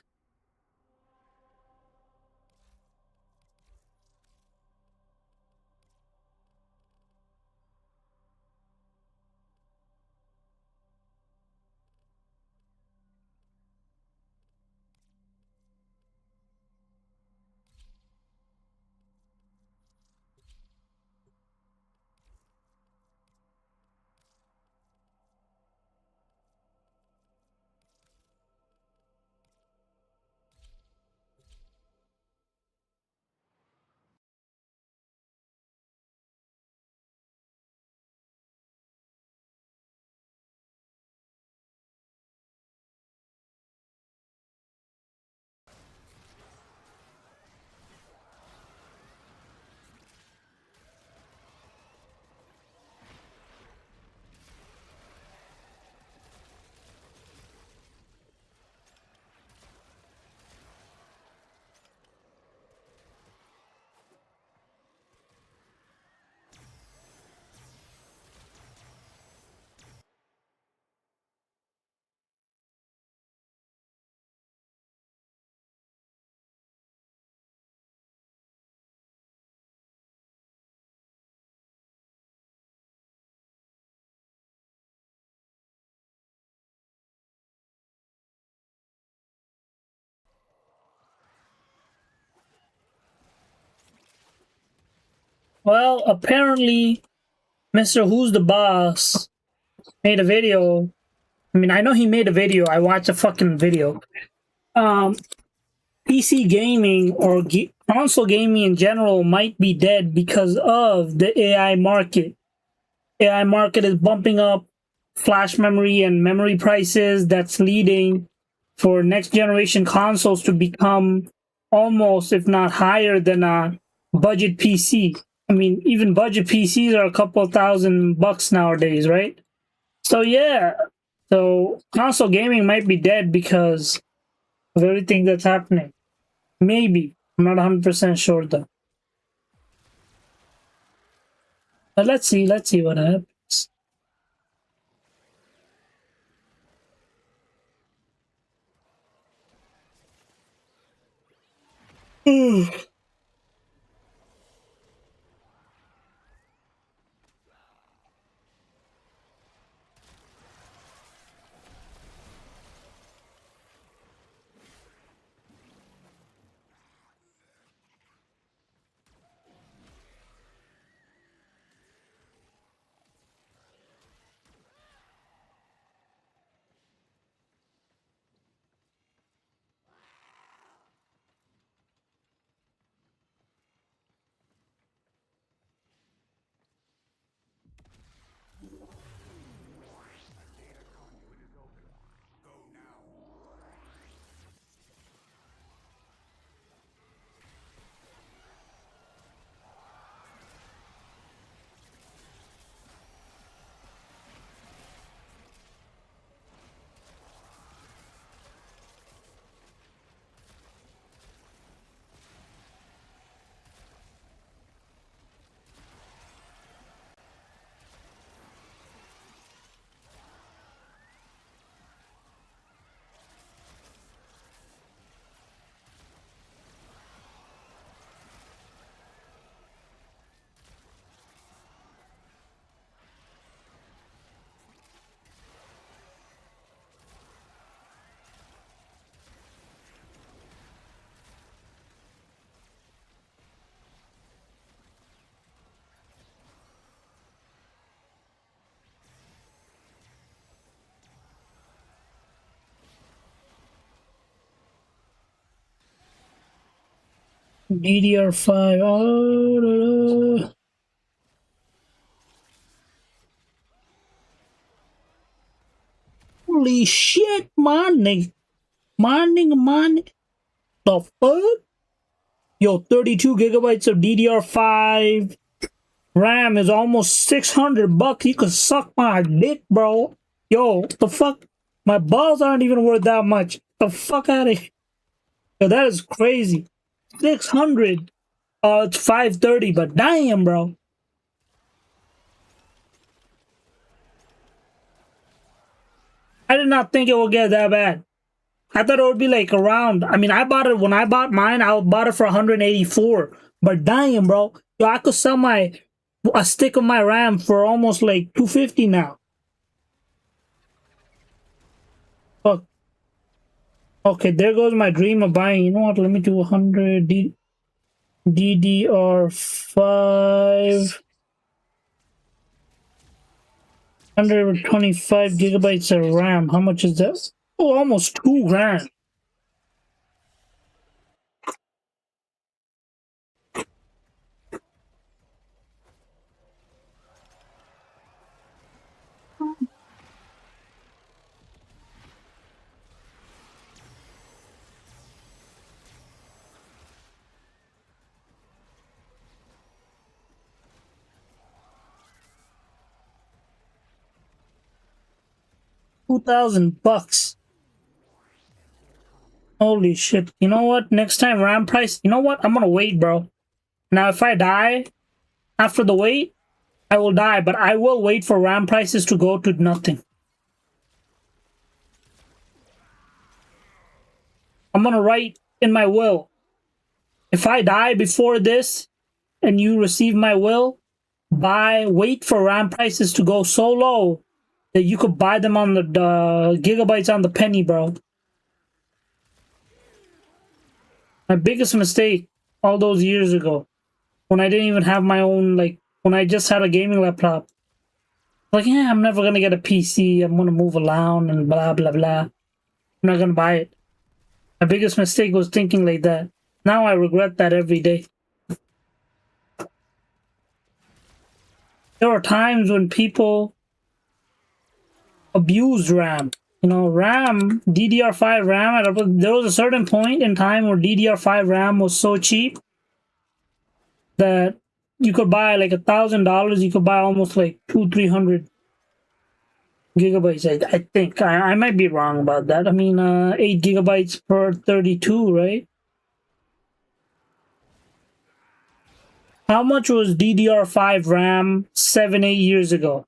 Well, apparently, Mr. Who's the Boss made a video. I mean, I know he made a video. I watched a fucking video. PC gaming or console gaming in general might be dead because of the AI market. AI market is bumping up flash memory and memory prices. That's leading for next generation consoles to become almost, if not higher than a budget PC. I mean, even budget PCs are a couple $1,000 nowadays, right? So yeah, so console gaming might be dead because of everything that's happening. Maybe. I'm not 100% sure though. But let's see what happens. DDR5. Oh, holy shit, man. Man. The fuck? Yo, 32 gigabytes of DDR5 RAM is almost $600. You could suck my dick, bro. Yo, the fuck? My balls aren't even worth that much. The fuck out of here. Yo, that is crazy. 600. It's 530, but damn, bro. I did not think it would get that bad. I thought it would be like around. I mean, I bought it when I bought mine. I bought it for 184. But damn, bro, yo, I could sell a stick of my RAM for almost like 250 now. Fuck. Okay, there goes my dream of buying. You know what? Let me do 100 DDR5. 125 gigabytes of RAM. How much is that? Oh, almost 2 grand. $2,000. Holy shit. You know what? Next time RAM price, you know what? I'm gonna wait, bro. Now, if I die after the wait, I will die, but I will wait for RAM prices to go to nothing. I'm gonna write in my will. If I die before this and you receive my will, wait for RAM prices to go so low that you could buy them on the gigabytes on the penny, bro. My biggest mistake all those years ago. when I didn't even have my own, like, when I just had a gaming laptop. Like, yeah, I'm never gonna get a PC. I'm gonna move around and blah, blah, blah. I'm not gonna buy it. My biggest mistake was thinking like that. Now I regret that every day. There were times when people abused RAM. You know, RAM, DDR5 RAM, there was a certain point in time where DDR5 RAM was so cheap that you could buy like $1,000, you could buy almost like 300 gigabytes. I think I might be wrong about that. I mean, 8 gigabytes per 32, right? How much was DDR5 RAM 7-8 years ago?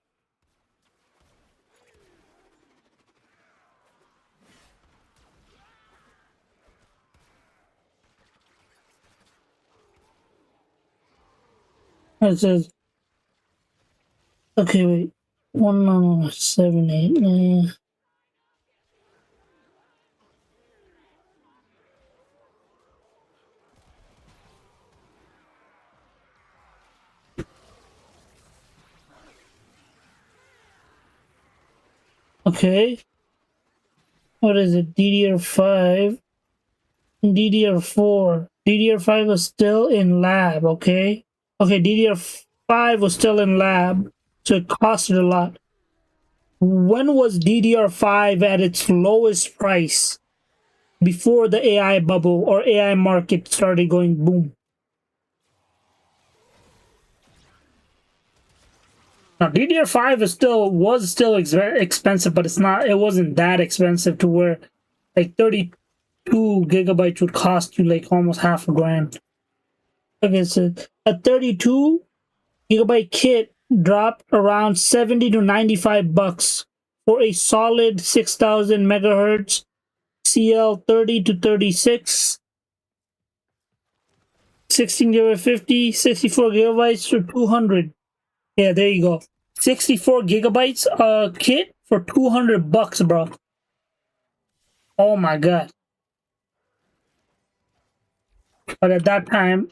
It says, okay, wait, 178. Okay, what is it? DDR5, DDR4. DDR5 was still in lab. Okay, DDR5 was still in lab, so it costed a lot. When was DDR5 at its lowest price before the AI bubble or AI market started going boom? Now DDR5 was still expensive, but it wasn't that expensive to where like 32 gigabytes would cost you like almost half a grand. Okay, so a 32 gigabyte kit dropped around 70 to 95 bucks for a solid 6,000 megahertz CL30 to 36, 16 gigabyte 50, 64 gigabytes to 200. Yeah, there you go. 64 gigabytes kit for 200 bucks, bro. Oh my god. But at that time,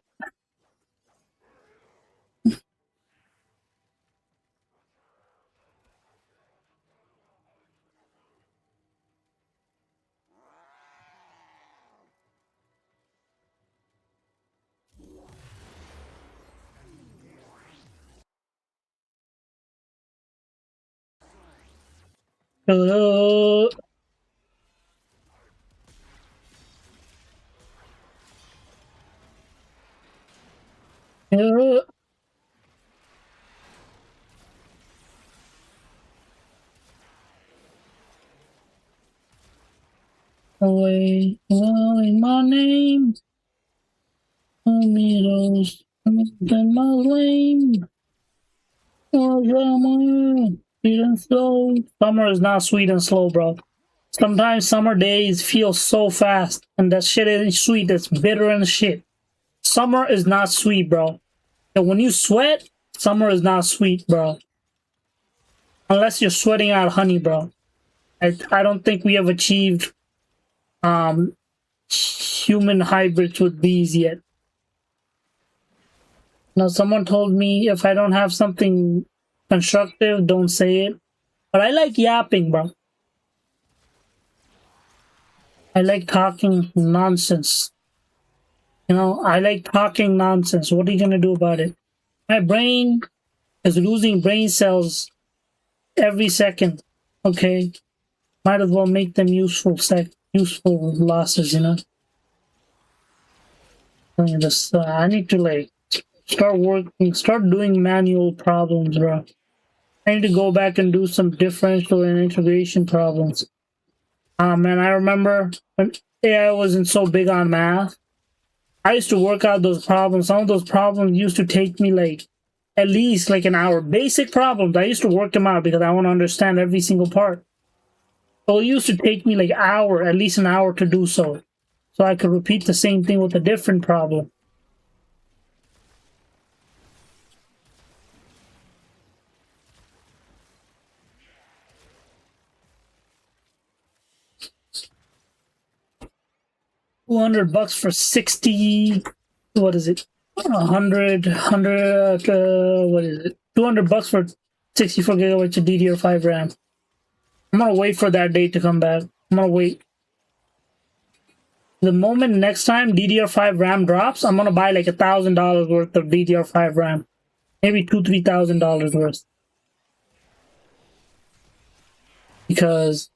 uh, uh, away, calling my name, tomatoes, then my lane, oh, summer, sweet and slow. Summer is not sweet and slow, bro. Sometimes summer days feel so fast, and that shit ain't sweet. It's bitter and shit. Summer is not sweet, bro. And when you sweat, summer is not sweet, bro. Unless you're sweating out honey, bro. I don't think we have achieved um human hybrids with bees yet. Now, someone told me if I don't have something constructive, don't say it. But I like yapping, bro. I like talking nonsense. You know, I like talking nonsense. What are you gonna do about it? My brain is losing brain cells every second. Okay, might as well make them useful losses. You know. I need to like start doing manual problems, bro. I need to go back and do some differential and integration problems. Man, I remember when AI wasn't so big on math. I used to work out those problems. Some of those problems used to take me like at least like an hour. Basic problems, I used to work them out because I want to understand every single part. So it used to take me like at least an hour to do so. So I could repeat the same thing with a different problem. $200 for 60. What is it? What is it? $200 for 64 gigabytes of DDR5 RAM. I'm gonna wait for that day to come back. I'm gonna wait. The moment next time DDR5 RAM drops, I'm gonna buy like $1,000 worth of DDR5 RAM. Maybe $3,000 worth. Because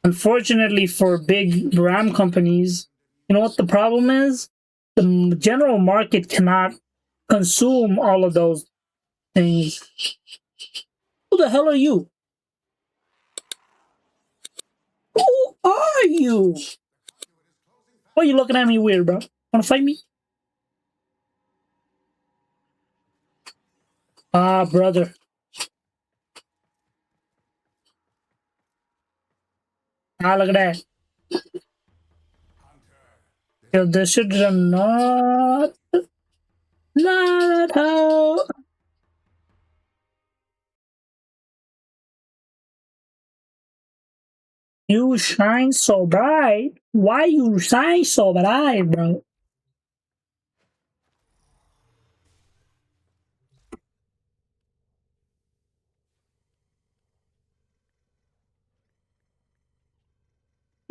unfortunately for big RAM companies, you know what the problem is? The general market cannot consume all of those things. Who the hell are you? Who are you? Why are you looking at me weird, bro? Wanna fight me? Ah, brother. Ah, look at that. Yo, this should not how. You shine so bright. Why you shine so bright, bro?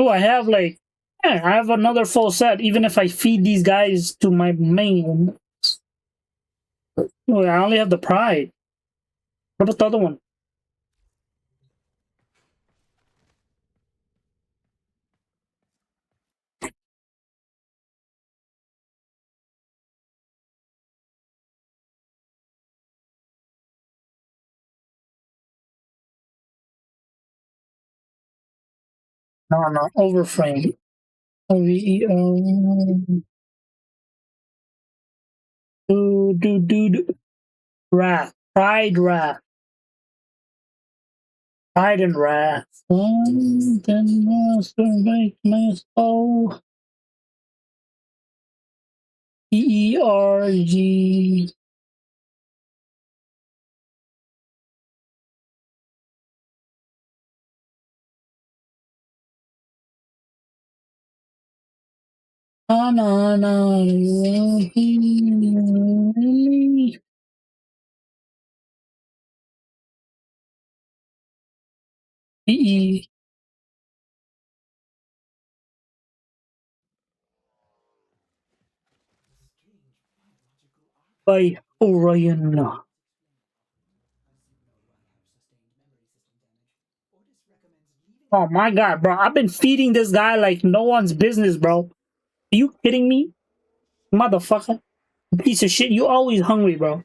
Oh, I have like, yeah, I have another full set. Even if I feed these guys to my main, oh, I only have the pride. What about the other one? No, no, overframe. OVEO. Do. Wrath. Pride and wrath. Then master make my soul. EERG. No, no, no. EE. By Orion. Oh my god, bro. I've been feeding this guy like no one's business, bro. Are you kidding me? Motherfucker. Piece of shit. You always hungry, bro.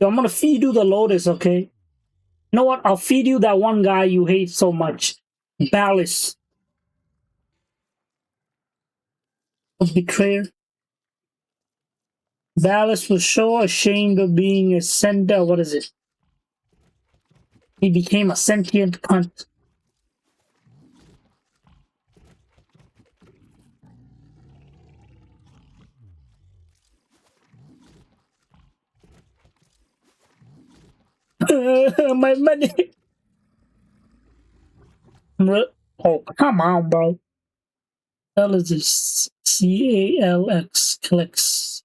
Yo, I'm gonna feed you the lotus, okay? You know what? I'll feed you that one guy you hate so much. Ballast. Betrayer. Ballast was so ashamed of being a sender. What is it? He became a sentient cunt. My money. Oh, come on, bro. Hell is this? CALX clicks.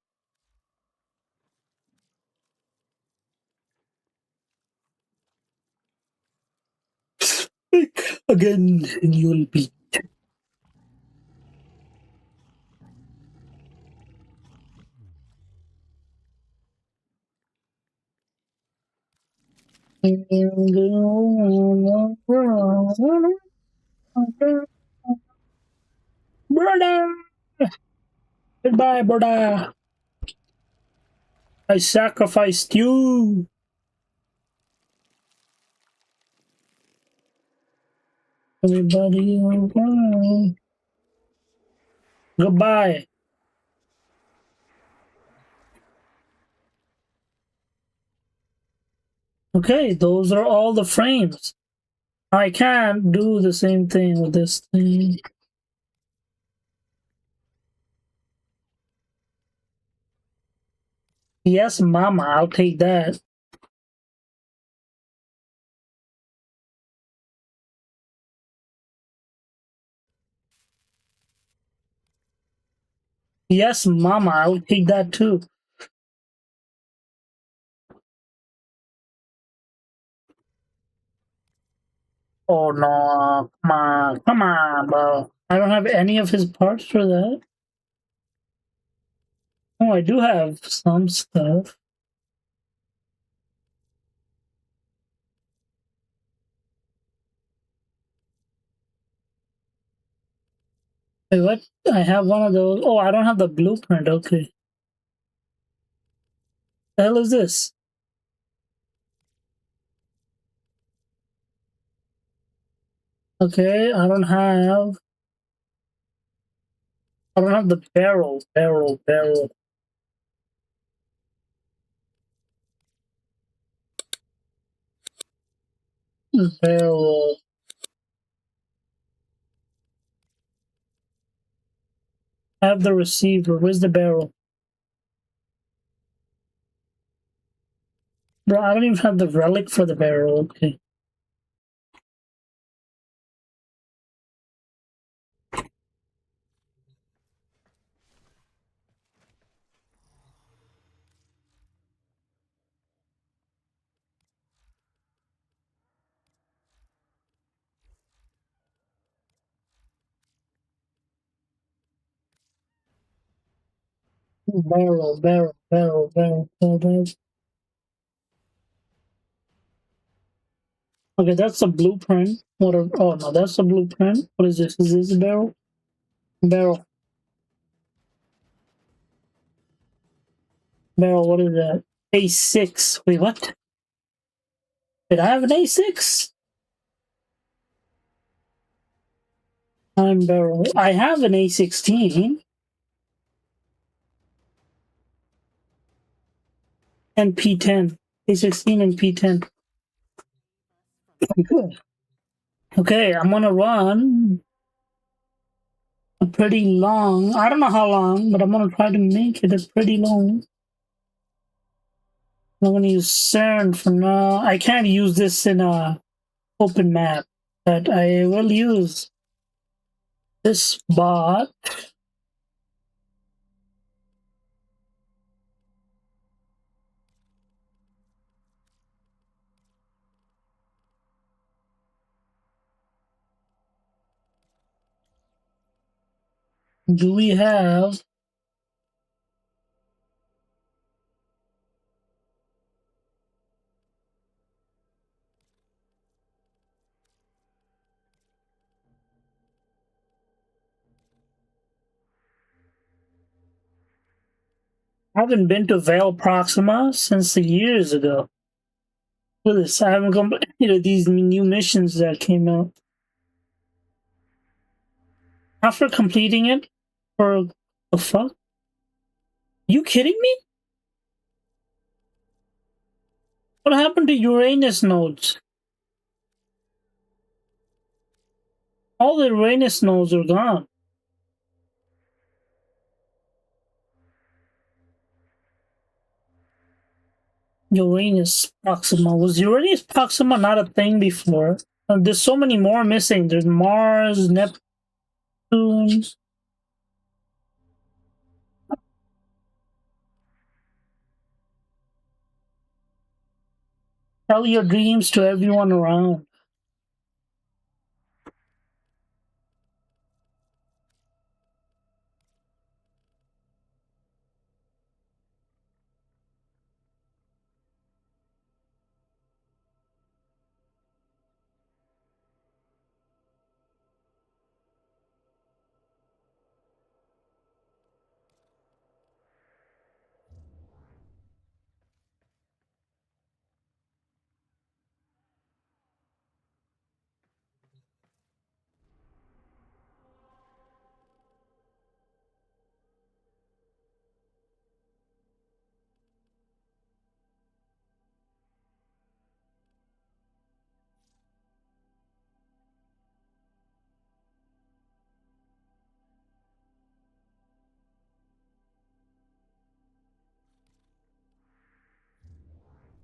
Again, and you'll be. Brother! Goodbye, brother! I sacrificed you! Everybody, goodbye. Okay, those are all the frames. I can't do the same thing with this thing. Yes, mama, I'll take that. Yes, mama, I would take that too. Oh no, come on, bro. I don't have any of his parts for that. Oh, I do have some stuff. Wait, what? I have one of those. Oh, I don't have the blueprint. Okay. The hell is this? Okay, I don't have the barrel. Barrel. I have the receiver. Where's the barrel? Bro, I don't even have the relic for the barrel. Okay. Barrel. Okay, that's a blueprint. What? Oh no, that's a blueprint. What is this? Is this a barrel? Barrel. What is that? A6. Wait, what? Did I have an A6? Time barrel. I have an A16 and P10. A16 and P10. Good. Okay, I'm gonna run a pretty long. I don't know how long, but I'm gonna try to make it a pretty long. I'm gonna use CERN for now. I can't use this in a open map, but I will use this bot. Do we have? I haven't been to Vale Proxima since years ago. Look at this. I haven't completed these new missions that came out. After completing it, for the fuck? You kidding me? What happened to Uranus nodes? All the Uranus nodes are gone. Uranus Proxima. Was Uranus Proxima not a thing before? There's so many more missing. There's Mars, Neptune. Tell your dreams to everyone around.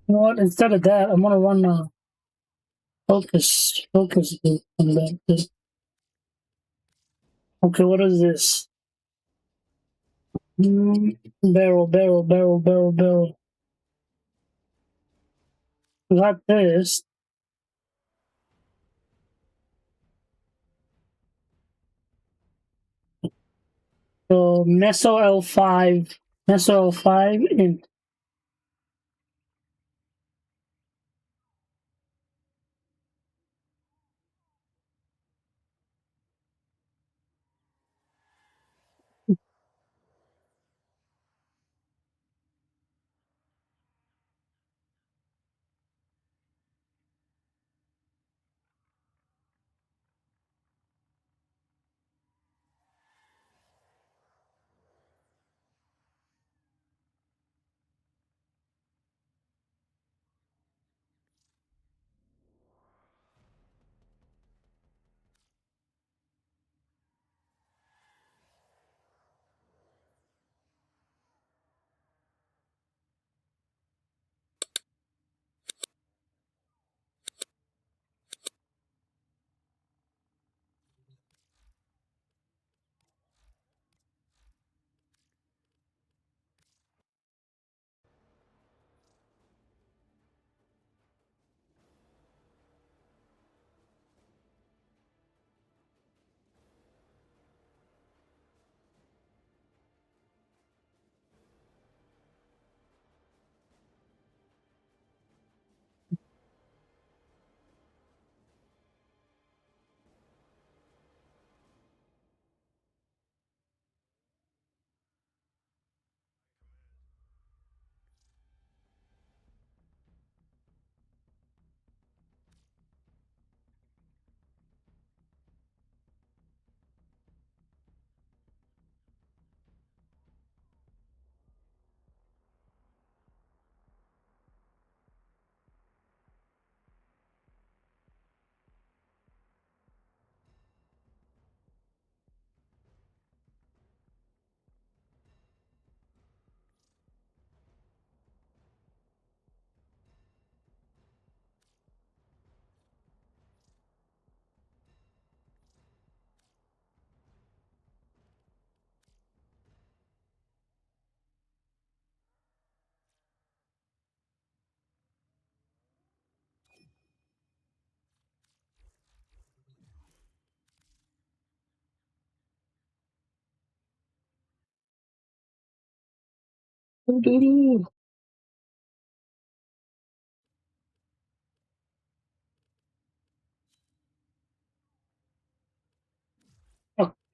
You know what? Instead of that, I'm gonna run a focus group on that. Okay, what is this? Barrel, barrel, barrel, barrel, barrel. Got this. So Meso L5, Meso L5, and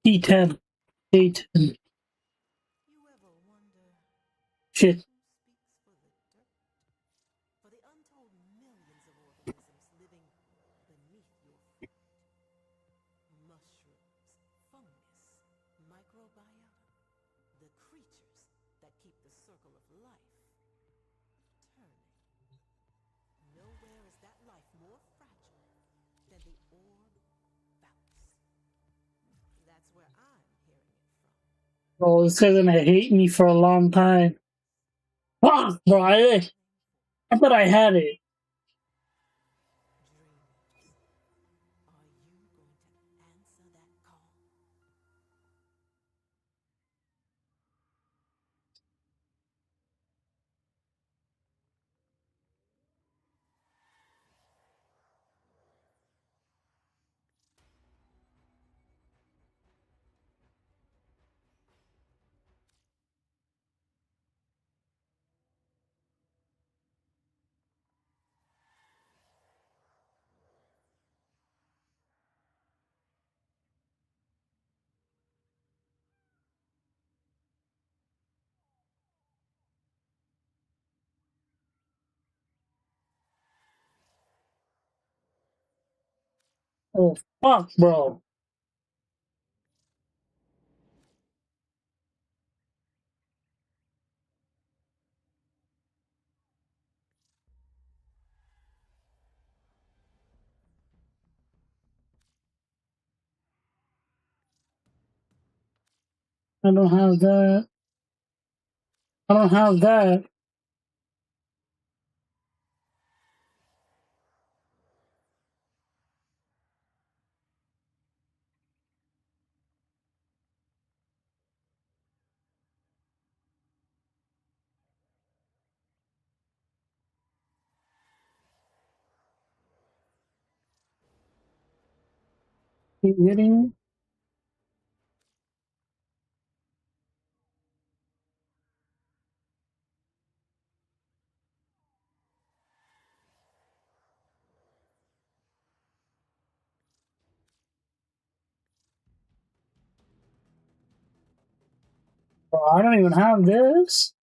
D10, D10. You ever wonder Shit. who speaks for the dirt? For the untold millions of organisms living beneath your feet. Mushrooms, fungus, microbiota. The creatures that keep the circle of life turning. Nowhere is that life more fragile than the orb Faust. That's where I'm hearing it from. Oh, this guy's gonna hate me for a long time. Fuck, bro. I thought I had it. Dreamers, are you going to answer that call? Oh, fuck, bro. I don't have that. I don't have that. Keep hitting. Bro, I don't even have this.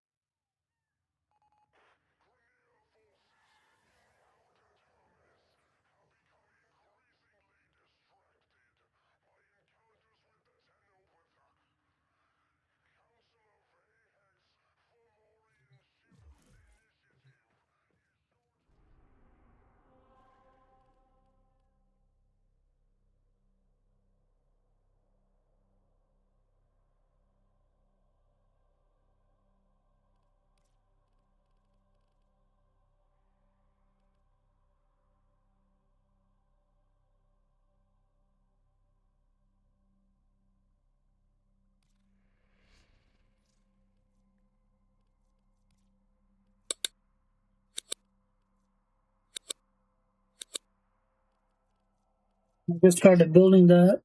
I just started building that.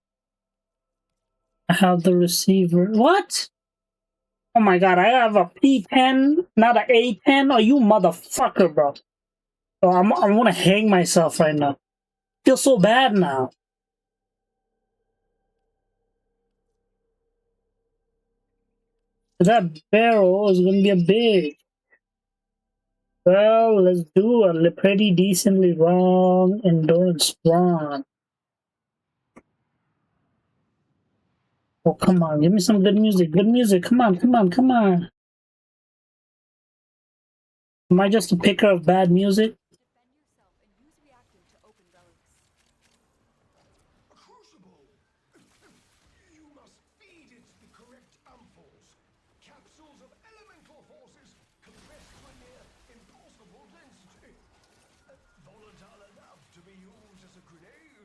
I have the receiver. What? Oh my god, I have a P10, not an A10. Oh, you motherfucker, bro. Oh, I want to hang myself right now. Feel so bad now. That barrel is gonna be a big. Well, let's do a pretty decently wrong endurance run. Oh, come on. Give me some good music. Good music. Come on, come on, come on. Am I just a picker of bad music? Defend yourself and use reactant to open relics. A crucible! You must feed it the correct ampoules. Capsules of elemental forces compressed to a near impossible density. Volatile enough to be used as a grenade,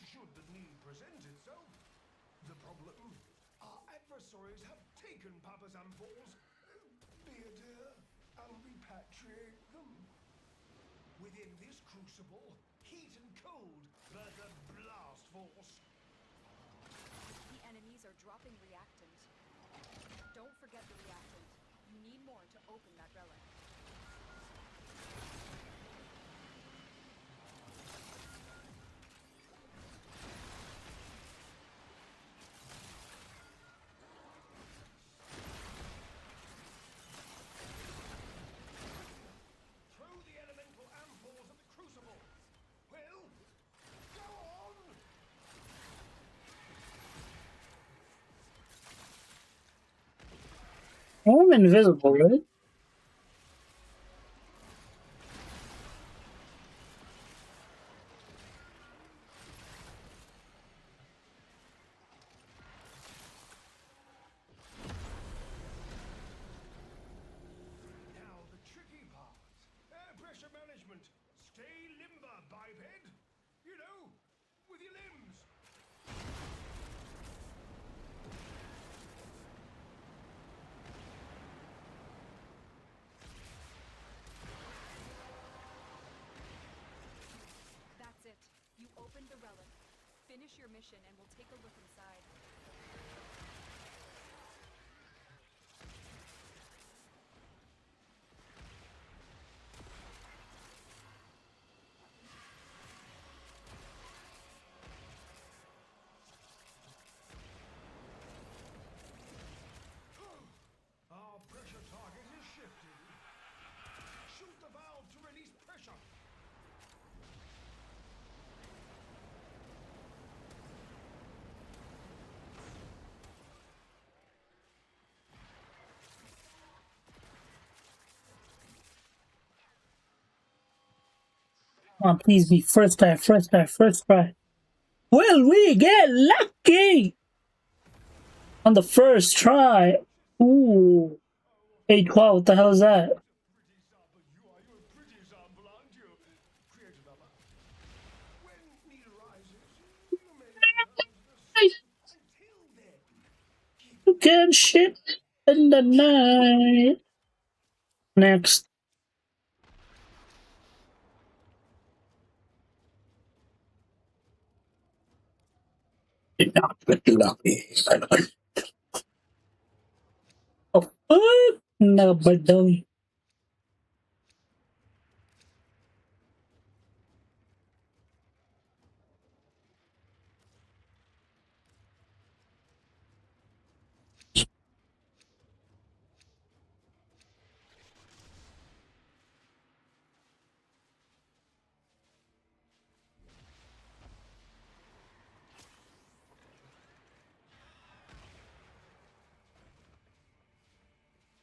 should the need present itself. The problem? Our adversaries have taken Papa's ampoules. Be a dear and repatriate them. Within this crucible, heat and cold birth a blast force. The enemies are dropping reactant. Don't forget the reactant. You need more to open that relic. Throw the elemental ampoules at the crucible. Well, go on. I'm invisible, right? Now the tricky part. Air pressure management. Stay limber, biped. You know, with your limbs. That's it. You opened the relic. Finish your mission and we'll take a look inside. Our pressure target is shifting. Shoot the valve to release pressure. Come on, please be first try, first try, first try. Will we get lucky on the first try? Ooh. A12, what the hell is that? Pretty sample, you are. You're a pretty sample, aren't you? Create another. When need arises, you may return to the system. Until then, keep You can shit in the night. Next. Did not get lucky. Oh, fuck? No, but don't.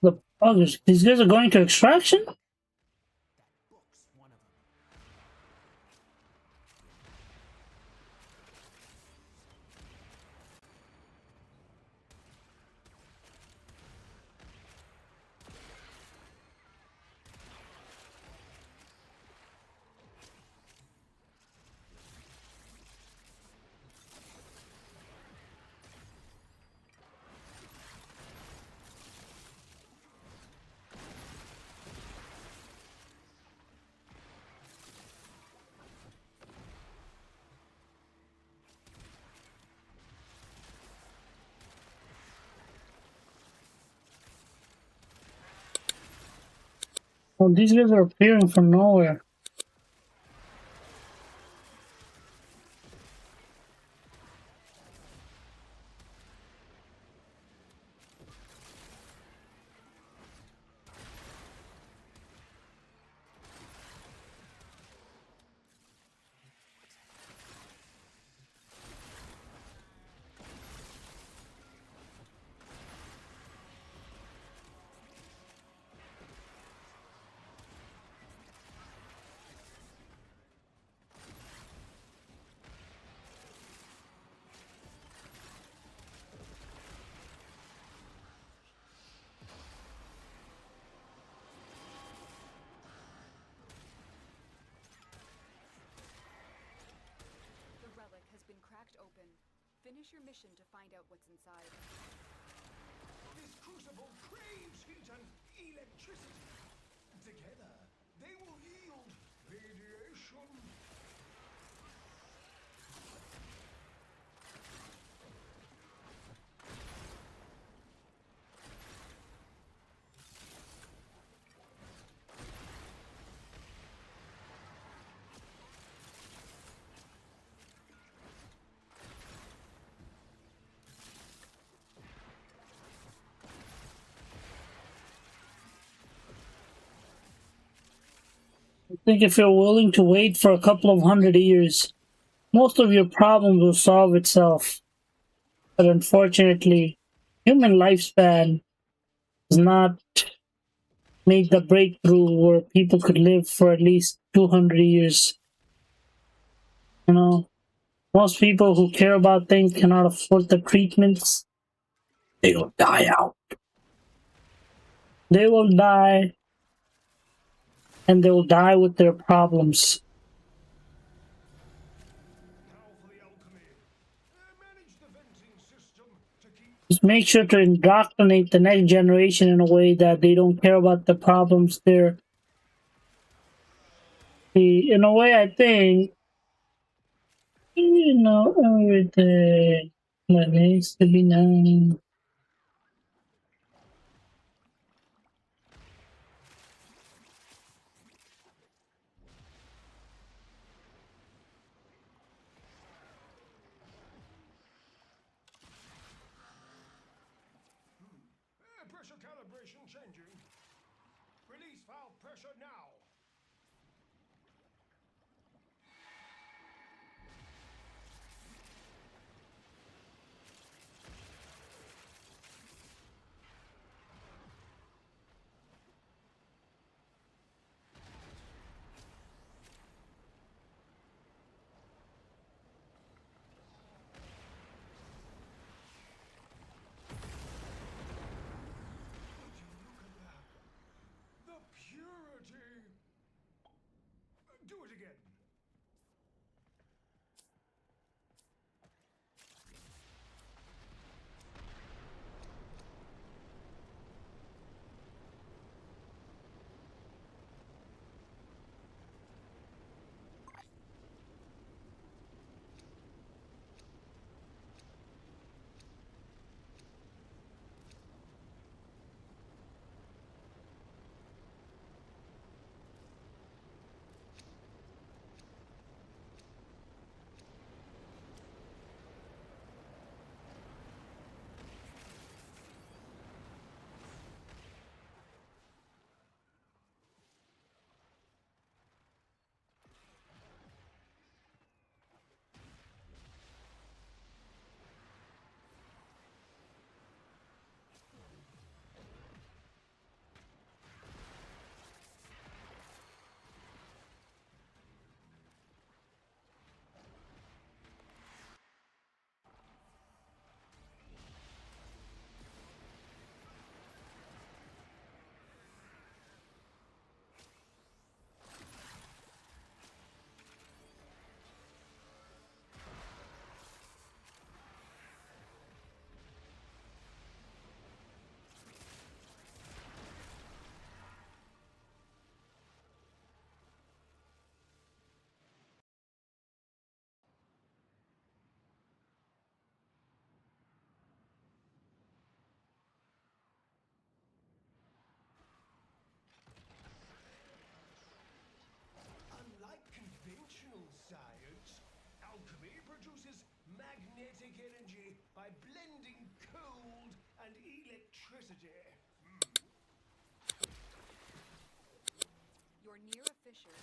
The others. These guys are going to extraction? Oh, these guys are appearing from nowhere. The relic has been cracked open. Finish your mission to find out what's inside. This crucible craves heat and electricity. Together, they will yield radiation. I think if you're willing to wait for a couple of 100 years, most of your problems will solve itself. But unfortunately, human lifespan does not make the breakthrough where people could live for at least 200 years. You know, most people who care about things cannot afford the treatments. They will die out. They will die, and they will die with their problems. Now for the alchemy. Manage the venting system to keep. Just make sure to indoctrinate the next generation in a way that they don't care about the problems they're. In a way, I think, everything that needs to be known. Pressure calibration changing. Release valve pressure now. Would you look at that? The purity! science. Alchemy produces magnetic energy by blending cold and electricity. You're near a fissure.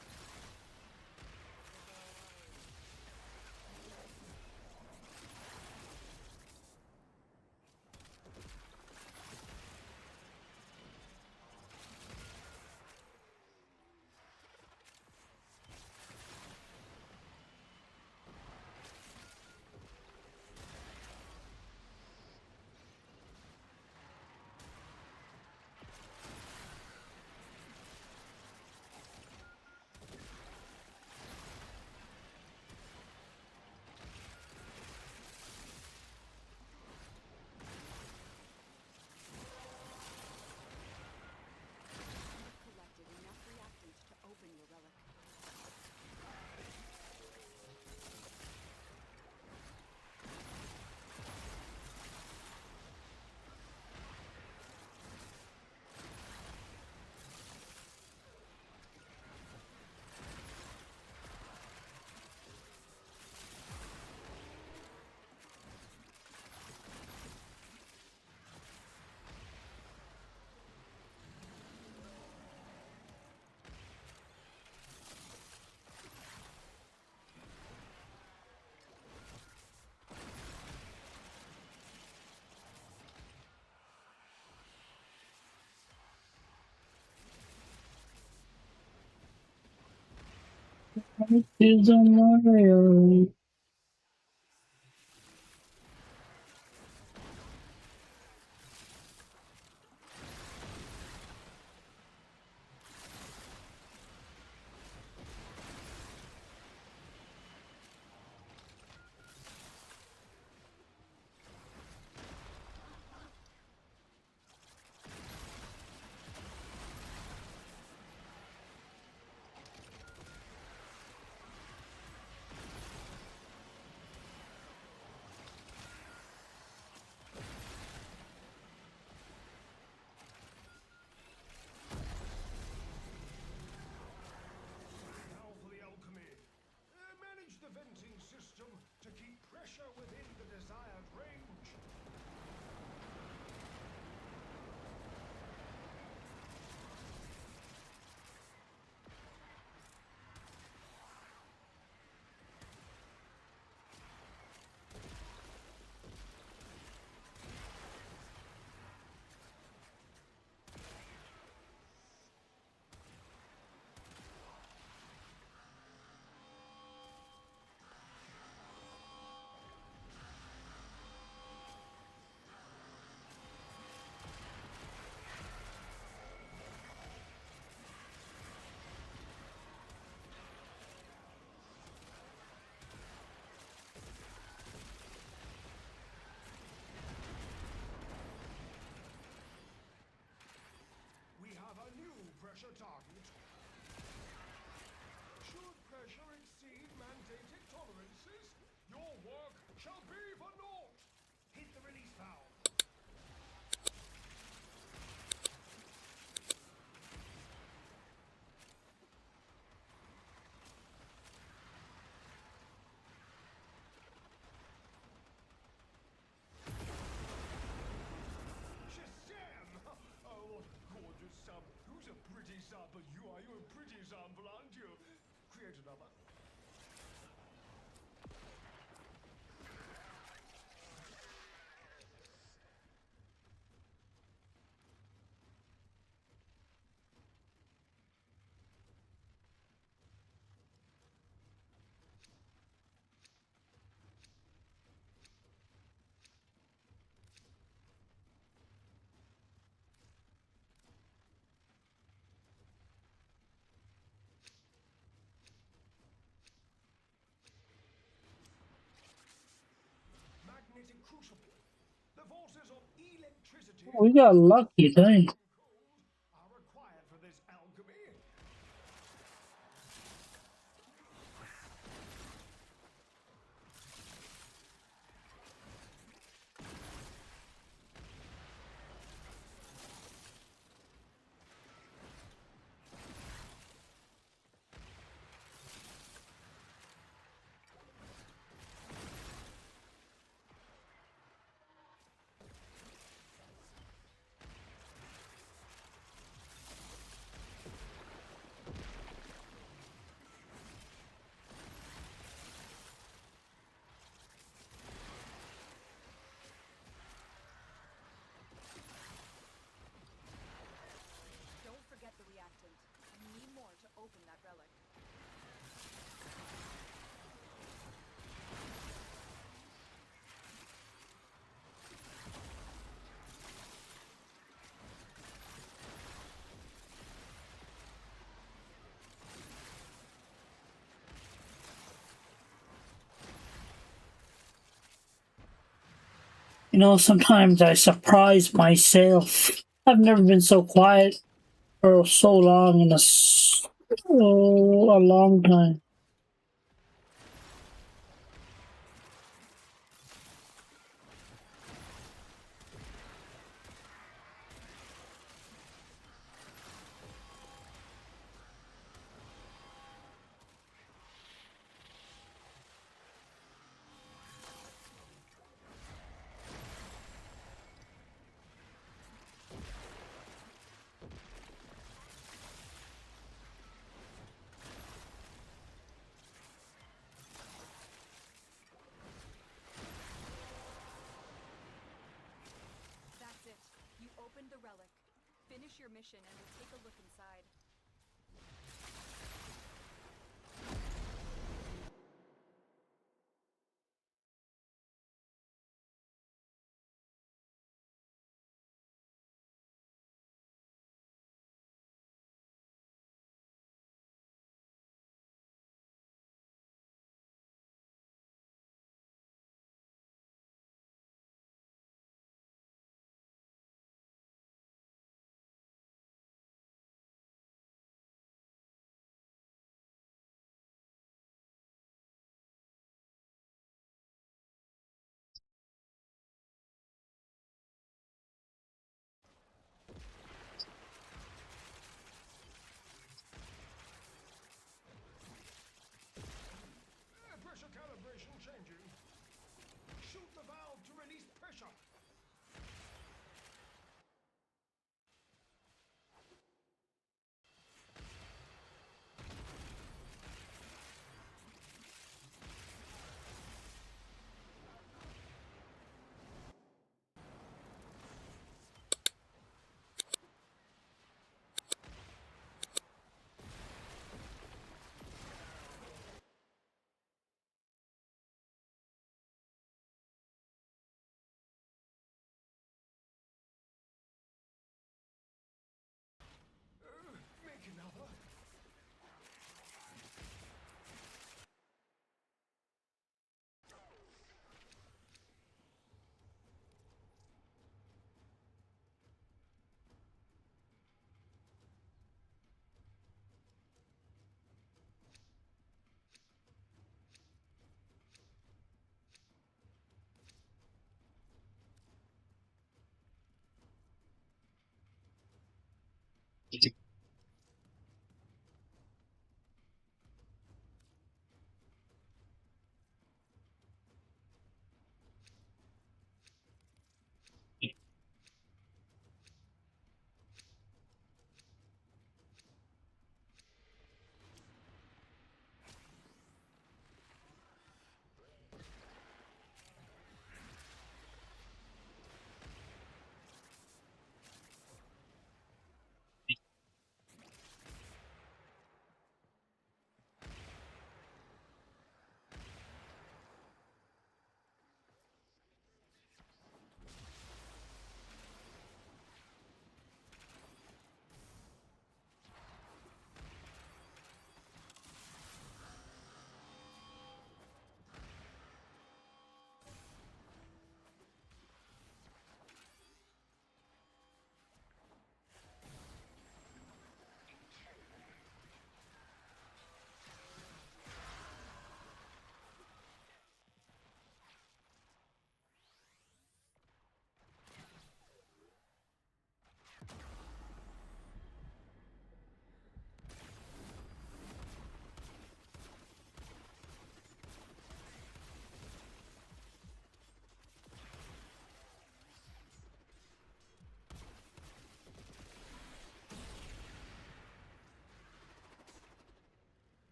Is a Mario. Now for the alchemy. Manage the venting system to keep pressure within the desired range. We have a new pressure target. Should pressure exceed mandated tolerances, your work shall be for naught. Hit the release valve. Shazam! Oh, what a gorgeous sub. Who's a pretty sub? But you are. You're a pretty sample, aren't you? Create another. Magnetic crucible. The forces of electricity We got lucky, dang. are required for this alchemy. open that relic. You know, sometimes I surprise myself. I've never been so quiet for so long in a long time. That's it. You opened the relic. Finish your mission and we'll take a look inside.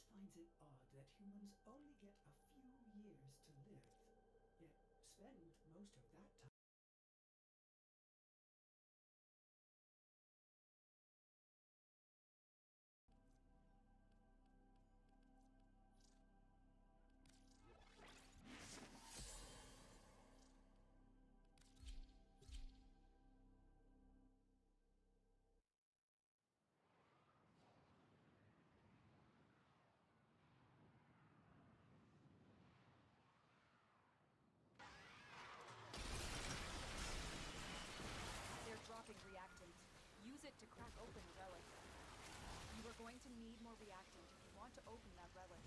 always finds it odd that humans only get a few years to live, yet spend most of that time. They're dropping reactant. Use it to crack open a relic. You are going to need more reactant if you want to open that relic.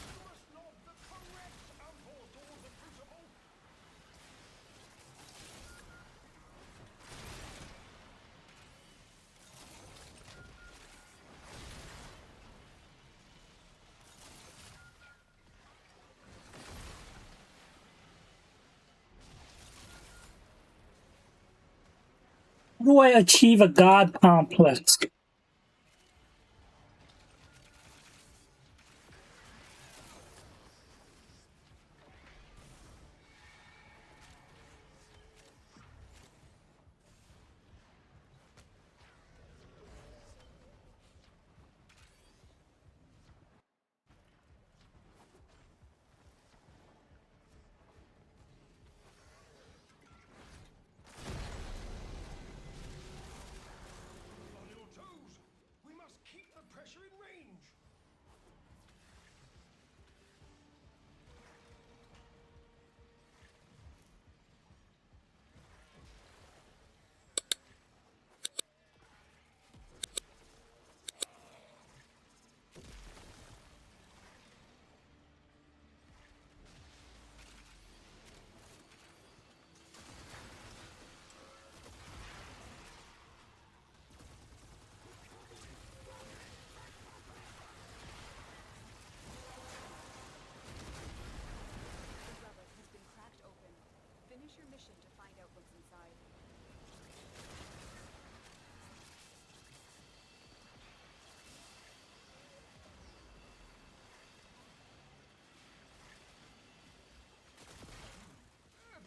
You must lob the correct amphor towards the crucible. How do I achieve a god complex? On your toes. We must keep the pressure in range. The relic has been cracked open. Finish your mission to find out what's inside.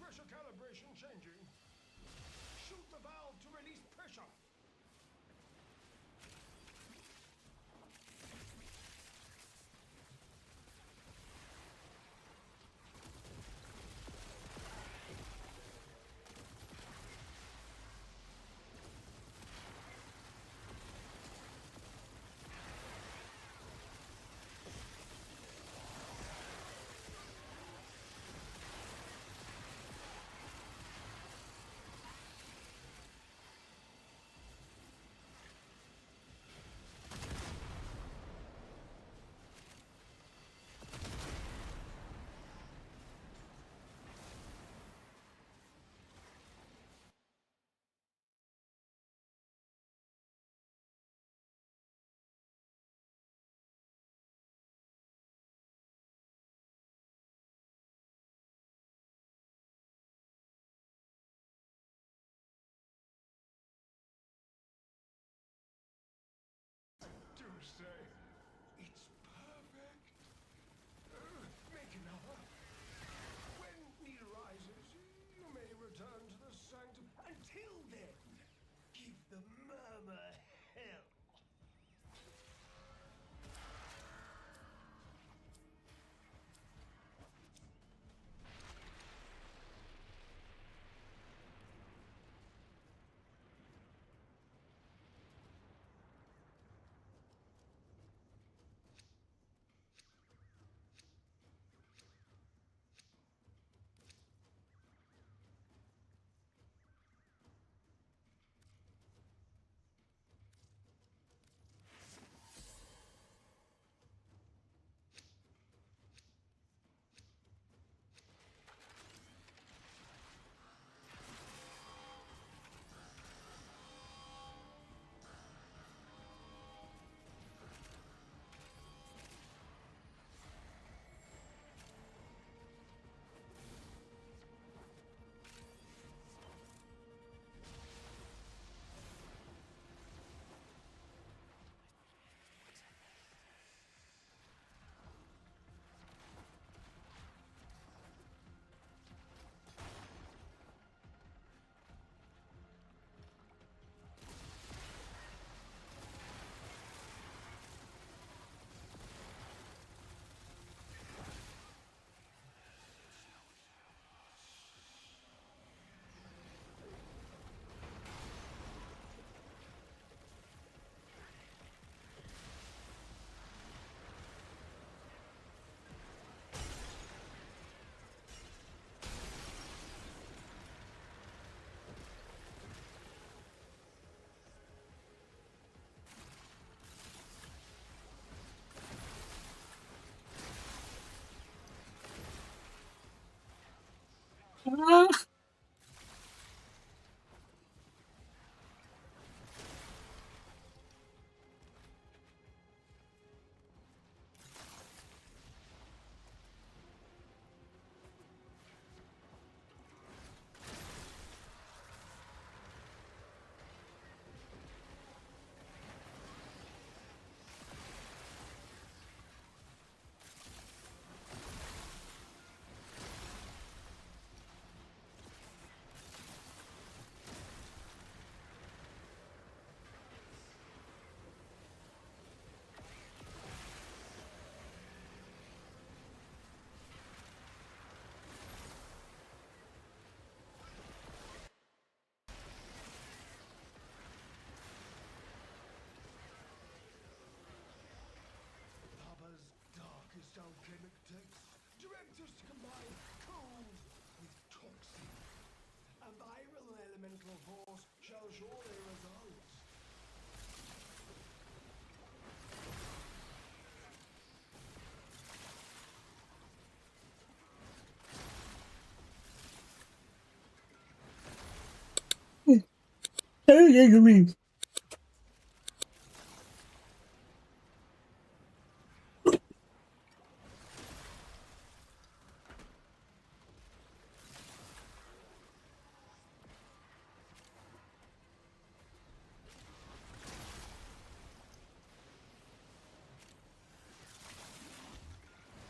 Pressure calibration changing. Shoot the valve to release pressure. Do say it's perfect. Make another. When need arises, you may return to the sanctum. Until then, give the murmur hell. direct us to combine cold with toxic. A viral elemental force shall surely result.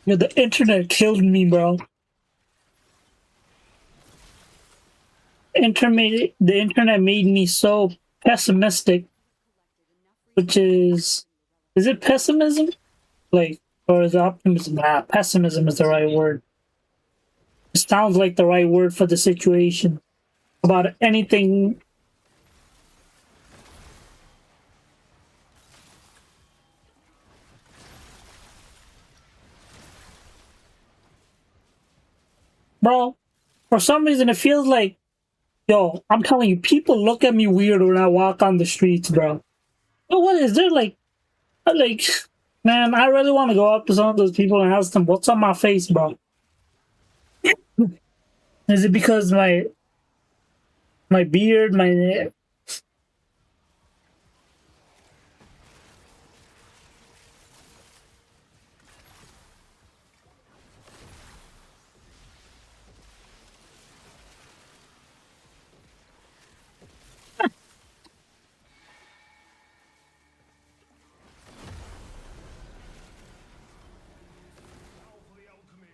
Yeah, the internet killed me, bro. The internet made me so pessimistic, which is it pessimism? Like, or is it optimism? Ah, pessimism is the right word. It sounds like the right word for the situation. About anything. Bro, for some reason it feels like, yo, I'm telling you, people look at me weird when I walk on the streets, bro. But what is there like, man, I really want to go up to some of those people and ask them, what's on my face, bro? Is it because my beard, my Now for the alchemy.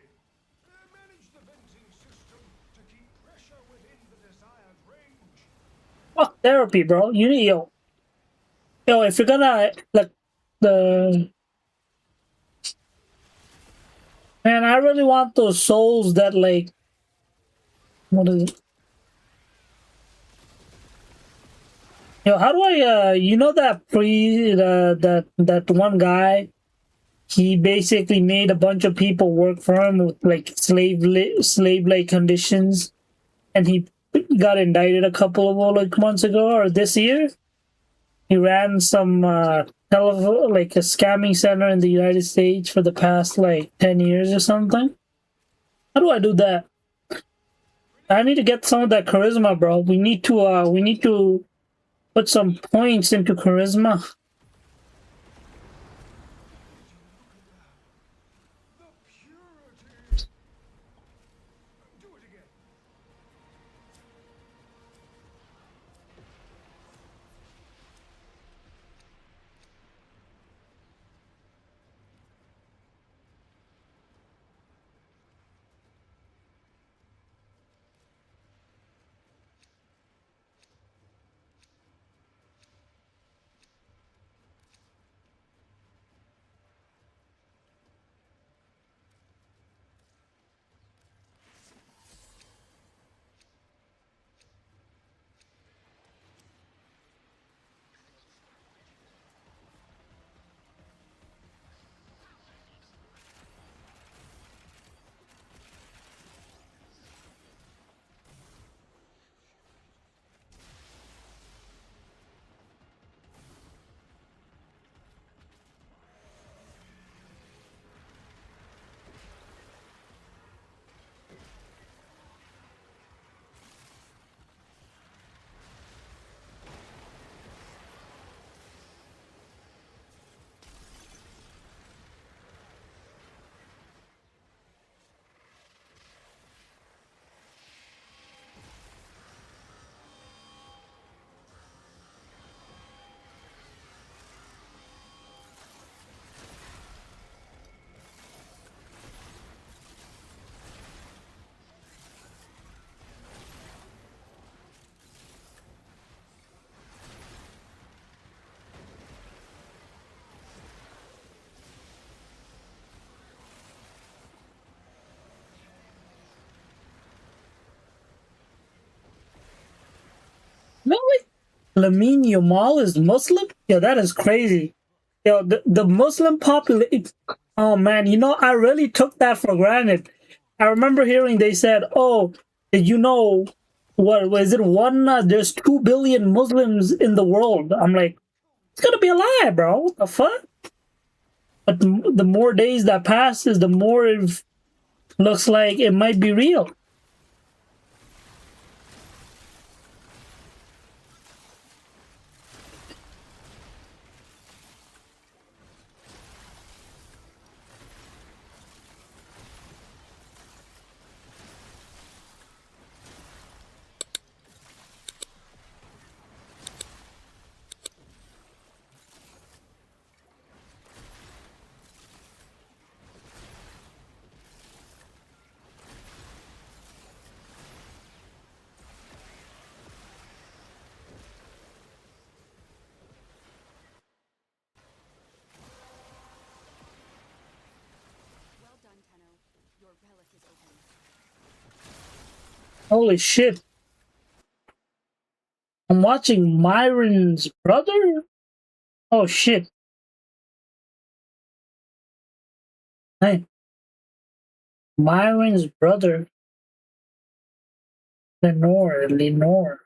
Manage the venting system to keep pressure within the desired range. fuck therapy, bro? You need yo, if you're gonna like the man, I really want those souls that like what is it? Yo, how do I you know that that one guy, he basically made a bunch of people work for him with like slave like conditions, and he got indicted a couple of like months ago or this year. He ran some like a scamming center in the United States for the past like 10 years or something. How do I do that? I need to get some of that charisma, bro. We need to put some points into charisma. The purity. Do it again. Really? Lamine Yamal is Muslim? Yo, that is crazy. Yo, the Muslim population. Oh man, you know, I really took that for granted. I remember hearing they said, "Oh, did you know what was it? One there's 2 billion Muslims in the world." I'm like, it's gonna be a lie, bro. What the fuck? But the more days that passes, the more it looks like it might be real. Well done, Tenno. Your relic is open. Holy shit! I'm watching Myron's brother. Oh shit! Hey, Myron's brother, Lenore.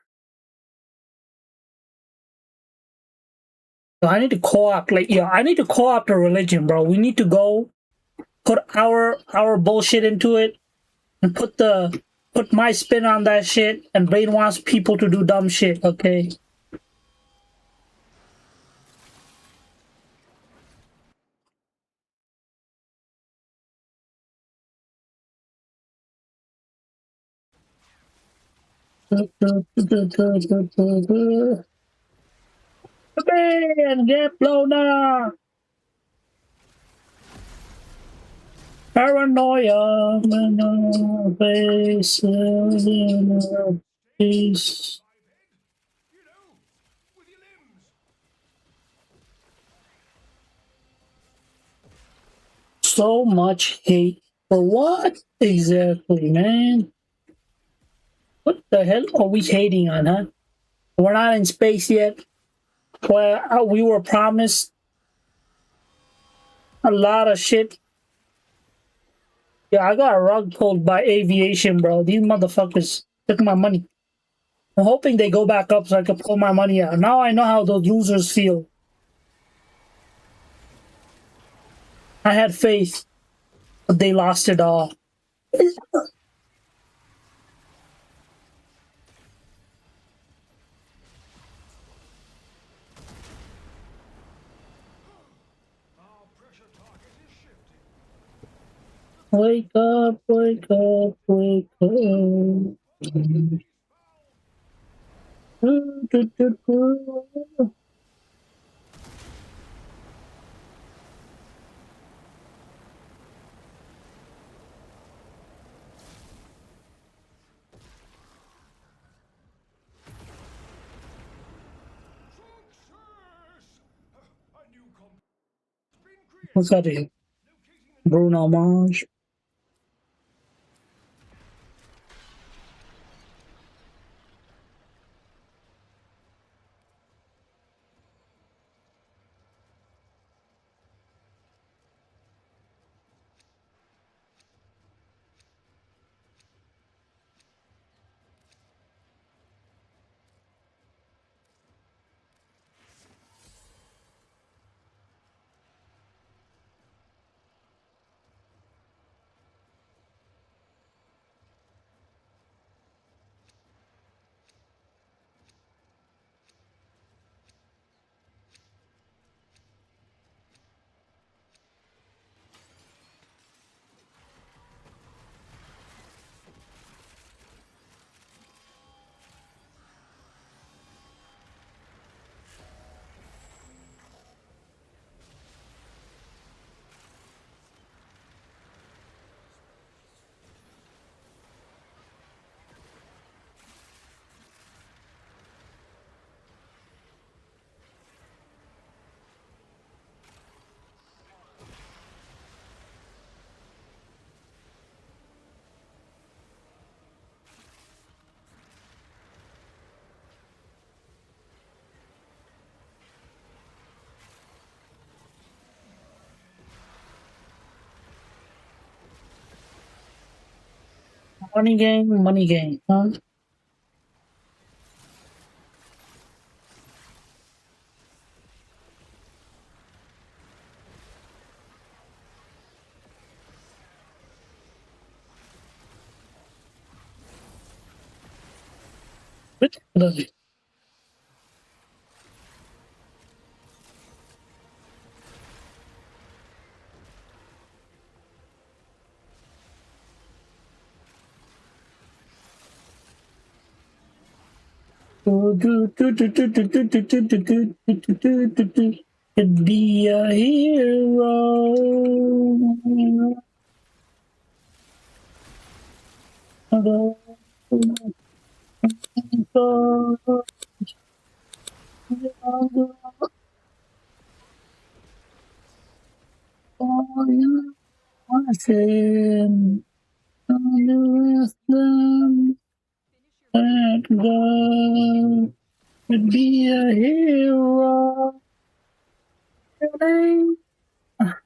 So I need to co-opt, like, yeah, I need to co-opt a religion, bro. We need to go put our bullshit into it and put my spin on that shit and brainwash people to do dumb shit. Okay. Man, get blown up. Paranoia, face, peace. You know, with your limbs. So much hate for what exactly, man? What the hell are we hating on, huh? We're not in space yet. Well, we were promised a lot of shit. Yeah, I got rug pulled by aviation, bro. These motherfuckers took my money. I'm hoping they go back up so I can pull my money out. Now I know how those losers feel. I had faith, but they lost it all. Our pressure target is shifting. Wake up, wake up, wake up. Success! A new comp has been created. What's out of here? Locating the Bruno Mars. Money game, huh? Ridiculous. Could be a hero. Awesome. That girl could be a hero. Well, I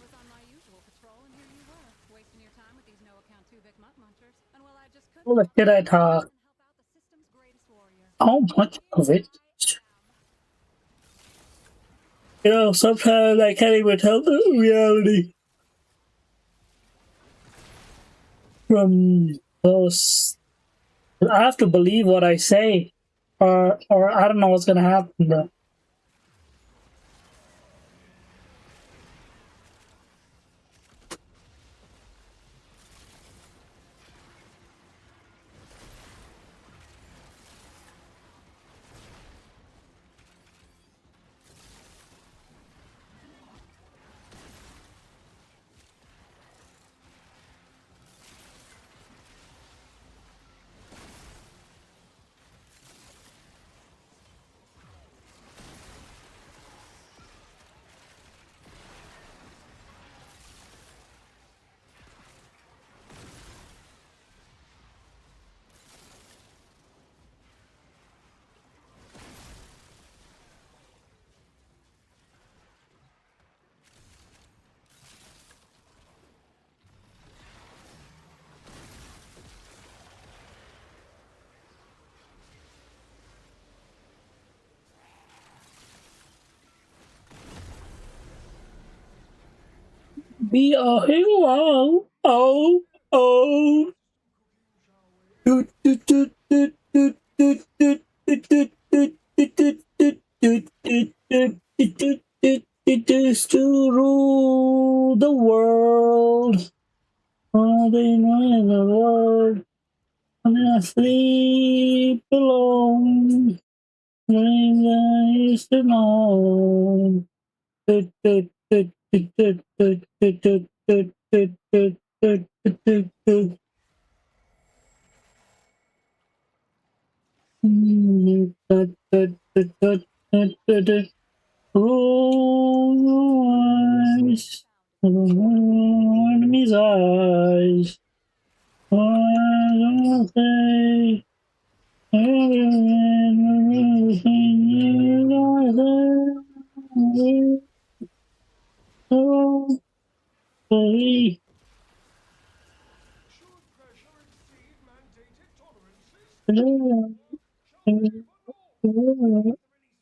was on my usual patrol, and here you were, wasting your time with these no-account two-bit mutt munchers. And well, I just couldn't What did I talk? and help out the system's greatest warrior. How much of it? You know, sometimes I can't even tell the reality from those. I have to believe what I say, or I don't know what's gonna happen, bro. Be a hero. Oh, oh. Do, do, do, do, do, do, do, do, do, do, do, do, do, do, do, do, it is to rule the world. All the money in the world. And I sleep alone. When I used to know. Do, do, do, do, do, do, do, do, do, do, do, do, do, do. Da, da, da, da, da, da, da. Oh, eyes, enemy's eyes. I say, everything you so believe. Should pressure exceed mandated tolerances? Shall we put all? The release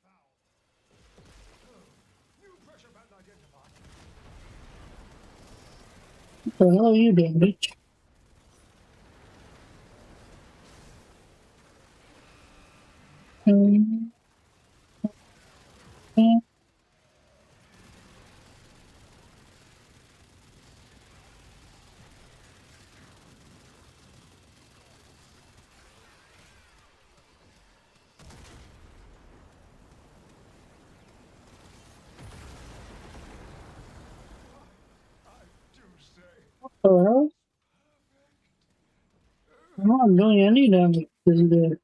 valve. New pressure band identified. What the hell are you doing, bitch? I do say. What the hell? I'm not doing any damage to this.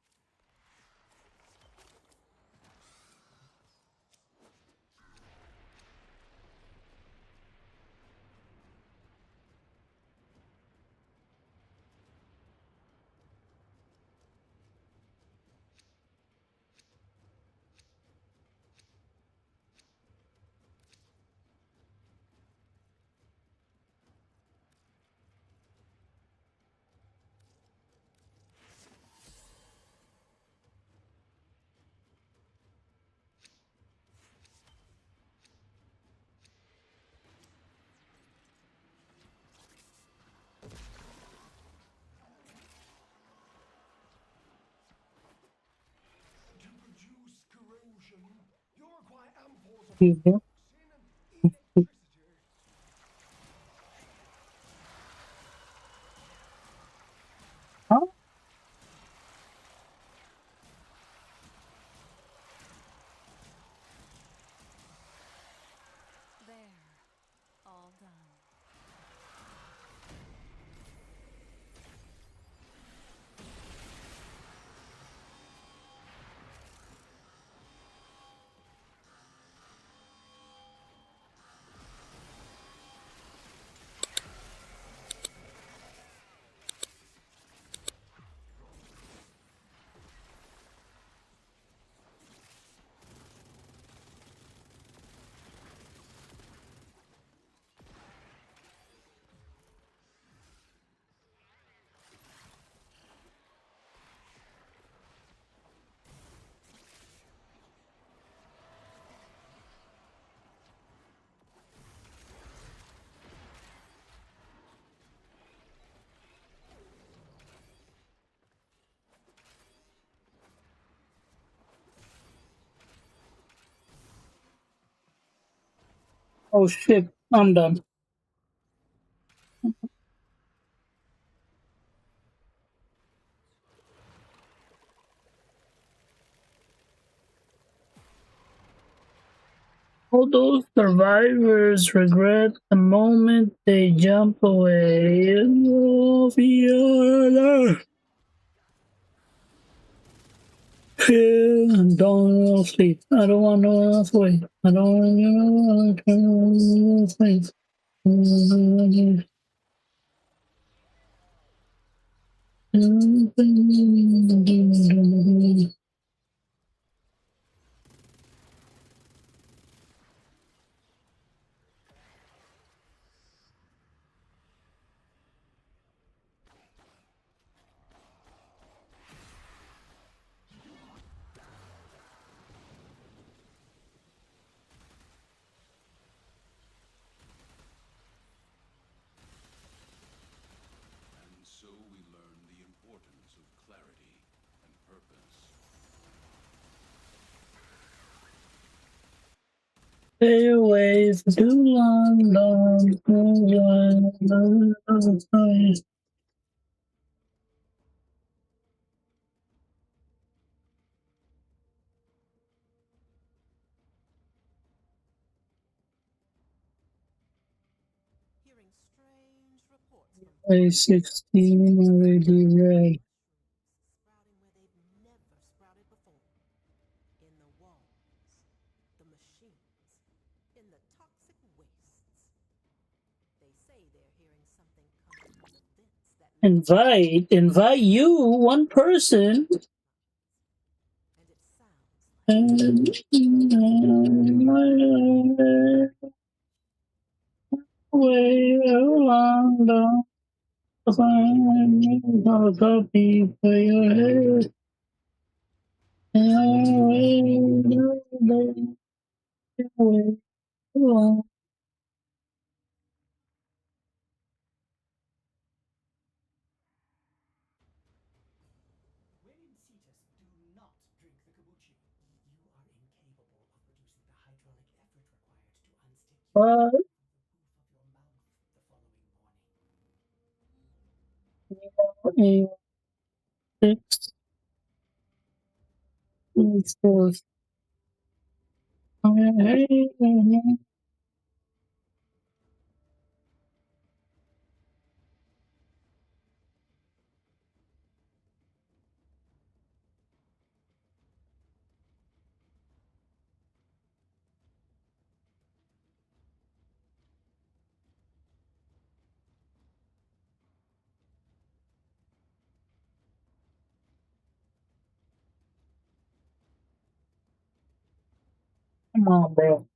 Mhm. Huh? There. All done. Oh shit, I'm done. All those survivors regret the moment they jump away. Oh, Fiona. Don't want to sleep. I don't want no one else wait. I don't want to sleep. And so we learn the importance of clarity and purpose. Stay away for too long, don't. Hearing strange reports from A16 already read. sprouting where they've never sprouted before. In the walls, the machines, in the toxic wastes. They say they're hearing something coming from the vents that Invite you, one person. and it sounds Way along the copy for your head. Way along. When in Cetus, do not drink the kombucha. You are incapable of producing the hydraulic effort required to unstick your But tongue from the roof of your mouth the following morning. a 6 Come on, bro.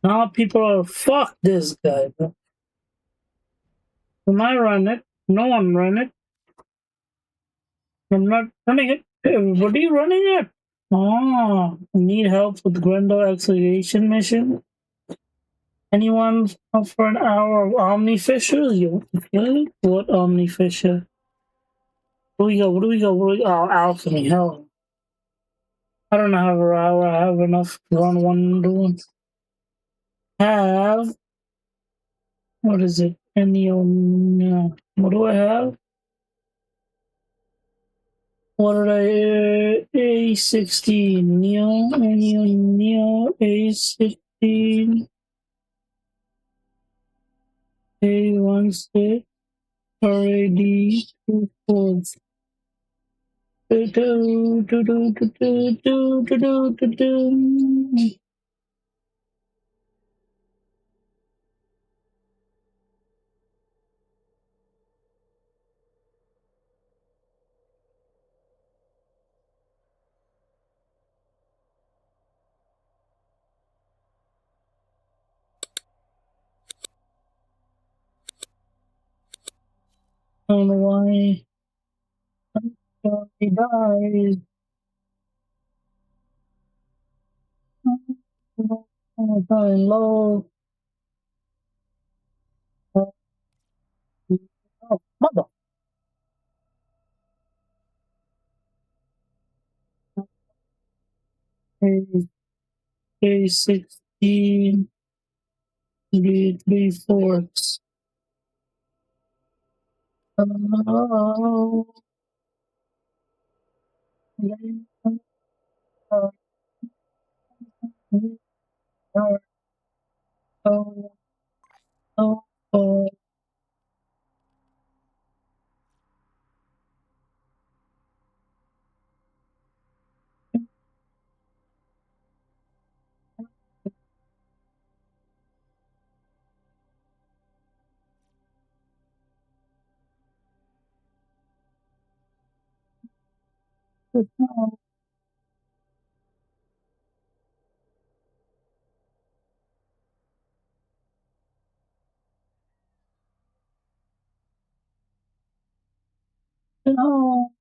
Now people are fuck this guy, bro. When I run it, no one run it. I'm not running it. Everybody running it. Oh, need help with Grendel exiliation mission? Anyone up for an hour of Omni Fisher? You really? What Omni Fisher? Where do we go? Oh, Alchemy. Hell. I don't know how I have enough to run one to one. Have what is it? No. What do I have? What did I A16 Neo A16 A16 RAD 24. I don't know why he died. Low. Oh, mother. A16 3/4. Oh, no.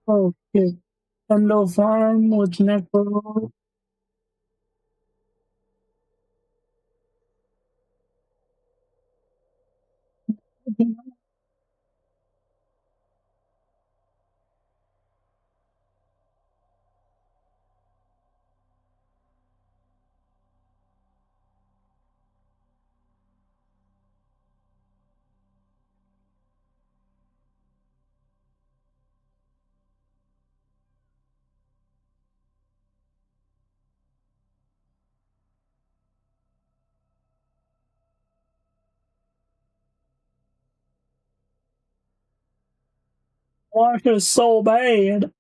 Okay. Endo farm with necro. Wash is so bad.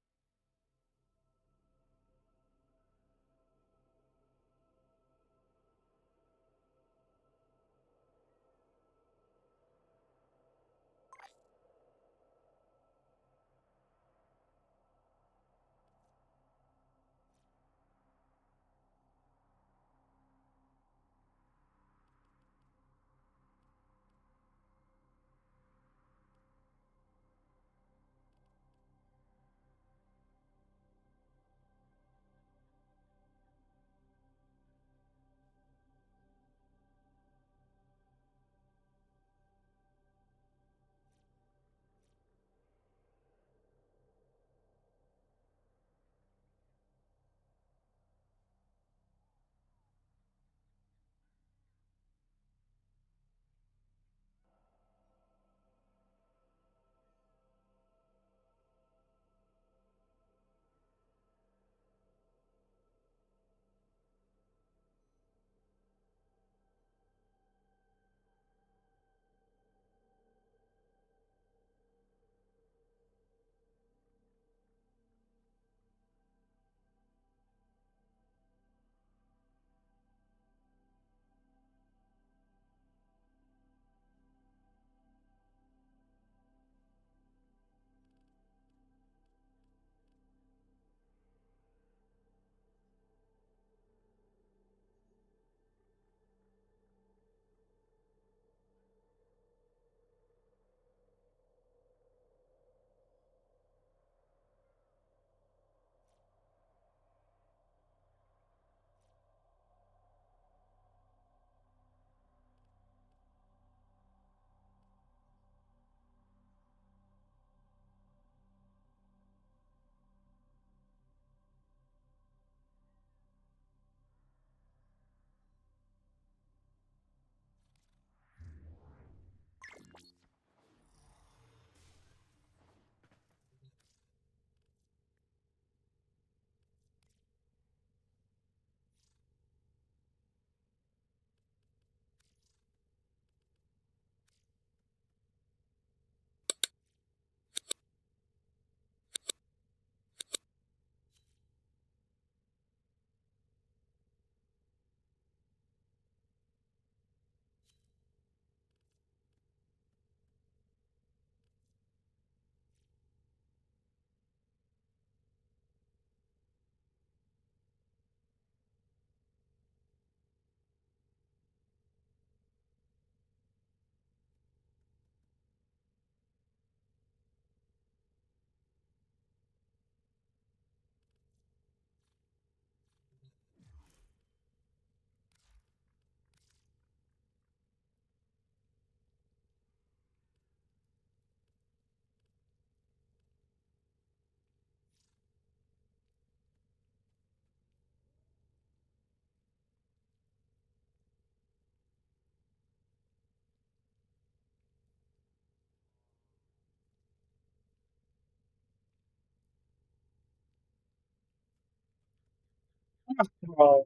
Bro.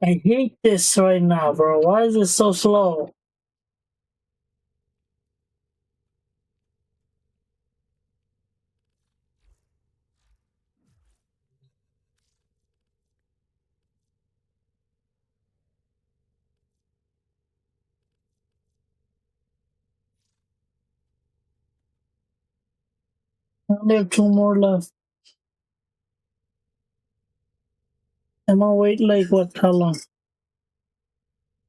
I hate this right now, bro. Why is it so slow? Only have two more left. I'm gonna wait like what? How long?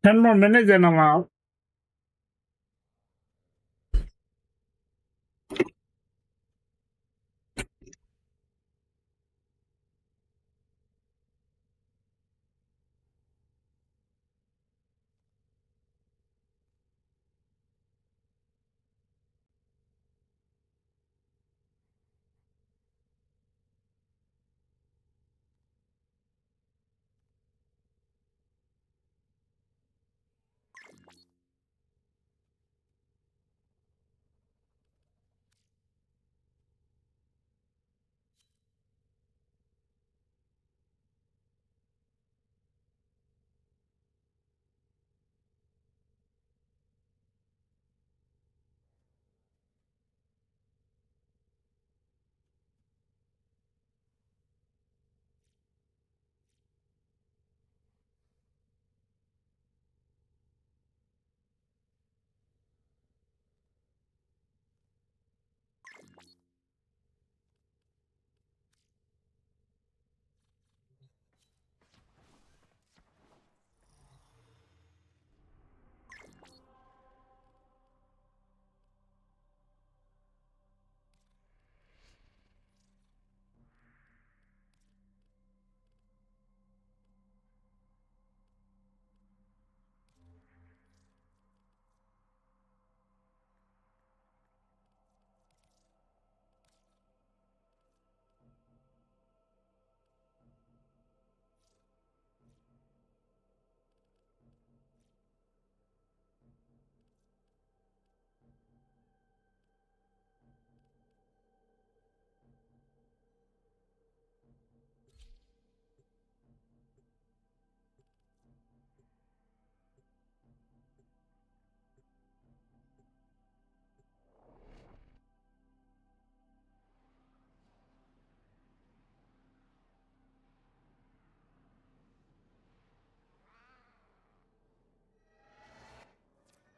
10 more minutes and I'm out.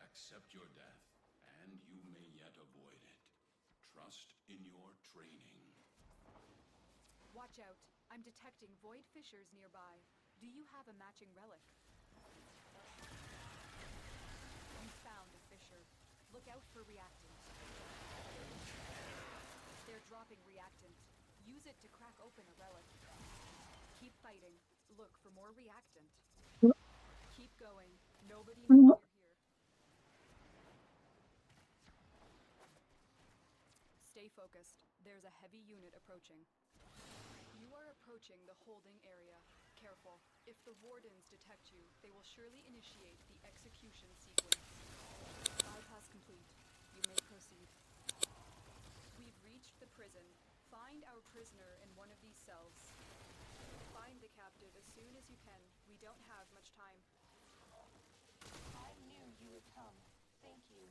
Accept your death, and you may yet avoid it. Trust in your training. Watch out. I'm detecting void fissures nearby. Do you have a matching relic? You found a fissure. Look out for reactant. They're dropping reactant. Use it to crack open a relic. Keep fighting. Look for more reactant. Keep going. Nobody knows you're here. Stay focused. There's a heavy unit approaching. You are approaching the holding area. Careful. If the wardens detect you, they will surely initiate the execution sequence. Bypass complete. You may proceed. We've reached the prison. Find our prisoner in one of these cells. Find the captive as soon as you can. We don't have much time. I knew you would come. Thank you.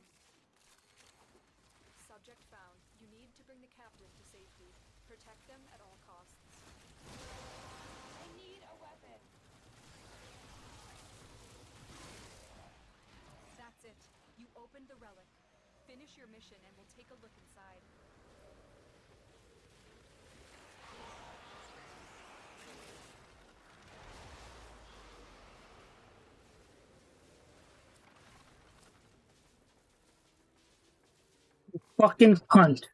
Subject found. You need to bring the captive to safety. Protect them at all costs. I need a weapon. That's it. You opened the relic. Finish your mission and we'll take a look inside. Fucking hunt.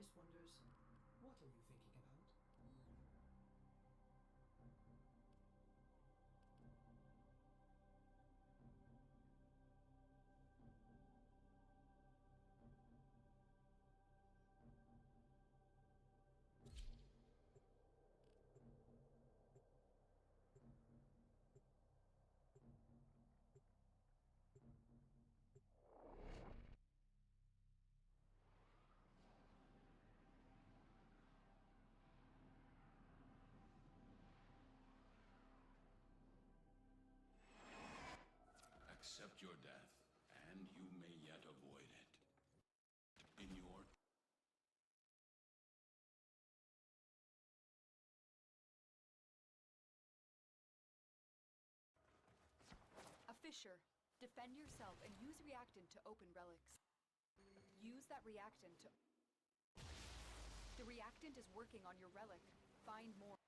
Arceus wonders, what are you thinking about? Accept your death, and you may yet avoid it. In your A fissure. Defend yourself and use reactant to open relics. Use that reactant to... The reactant is working on your relic. Find more.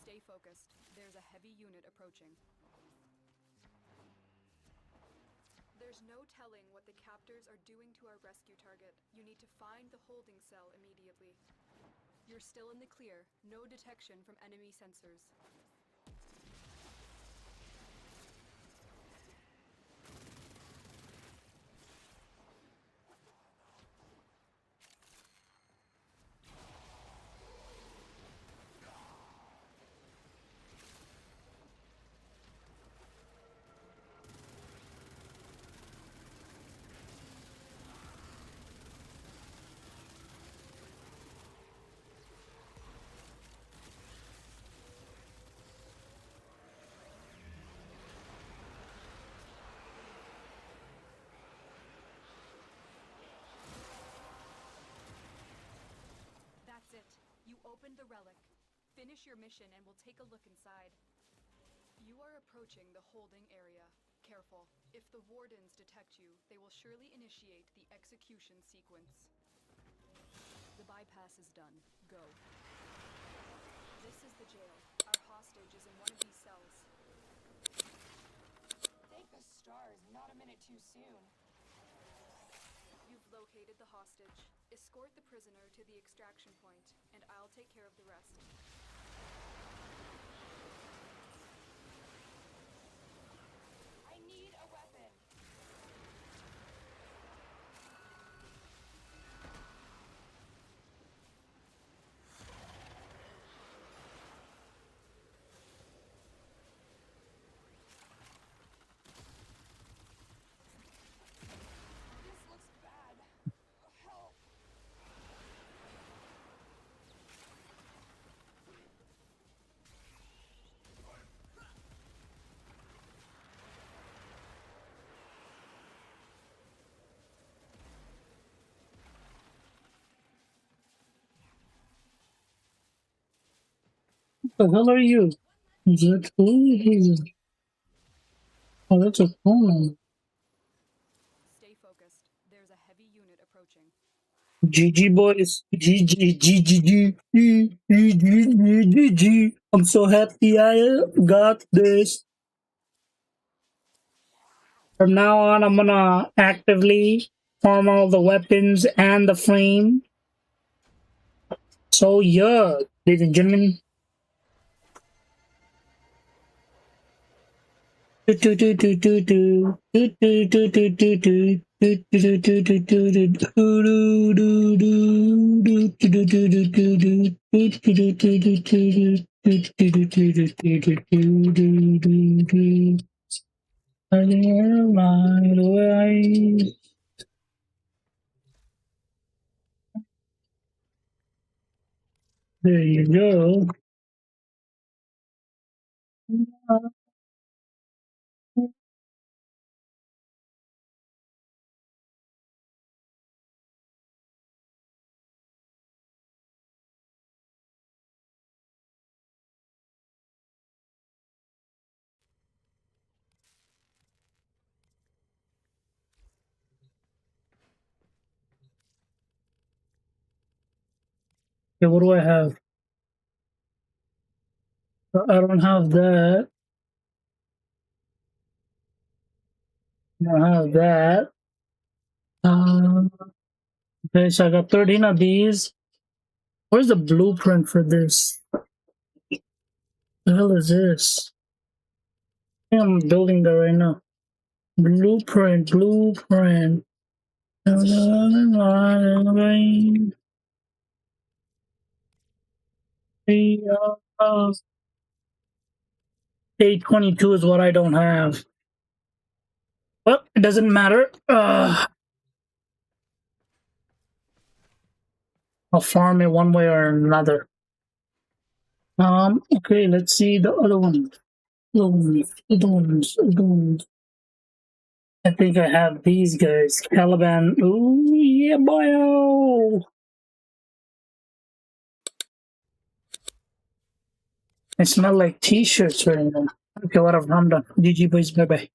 Stay focused. There's a heavy unit approaching. There's no telling what the captors are doing to our rescue target. You need to find the holding cell immediately. You're still in the clear. No detection from enemy sensors. That's it. You opened the relic. Finish your mission and we'll take a look inside. You are approaching the holding area. Careful. If the wardens detect you, they will surely initiate the execution sequence. The bypass is done. Go. This is the jail. Our hostage is in one of these cells. Thank the stars, not a minute too soon. You've located the hostage. Escort the prisoner to the extraction point, and I'll take care of the rest. I need a weapon. This looks bad. Help. The hell are you? Is that cool? Oh, that's a phone. Stay focused. There's a heavy unit approaching. GG boys. GG. I'm so happy I got this. From now on, I'm gonna actively farm all the weapons and the flame. So yeah, ladies and gentlemen. There you go. Okay, what do I have? I don't have that. I don't have that. Okay, so I got 13 of these. Where's the blueprint for this? The hell is this? I'm building that right now. Blueprint. Day 22 is what I don't have. Well, it doesn't matter. I'll farm it one way or another. Okay, let's see the other one. Other ones. I think I have these guys. Caliban. Ooh, yeah, boy. I smell like t-shirts right now. Okay, whatever. I'm done. GG, boys. Bye-bye.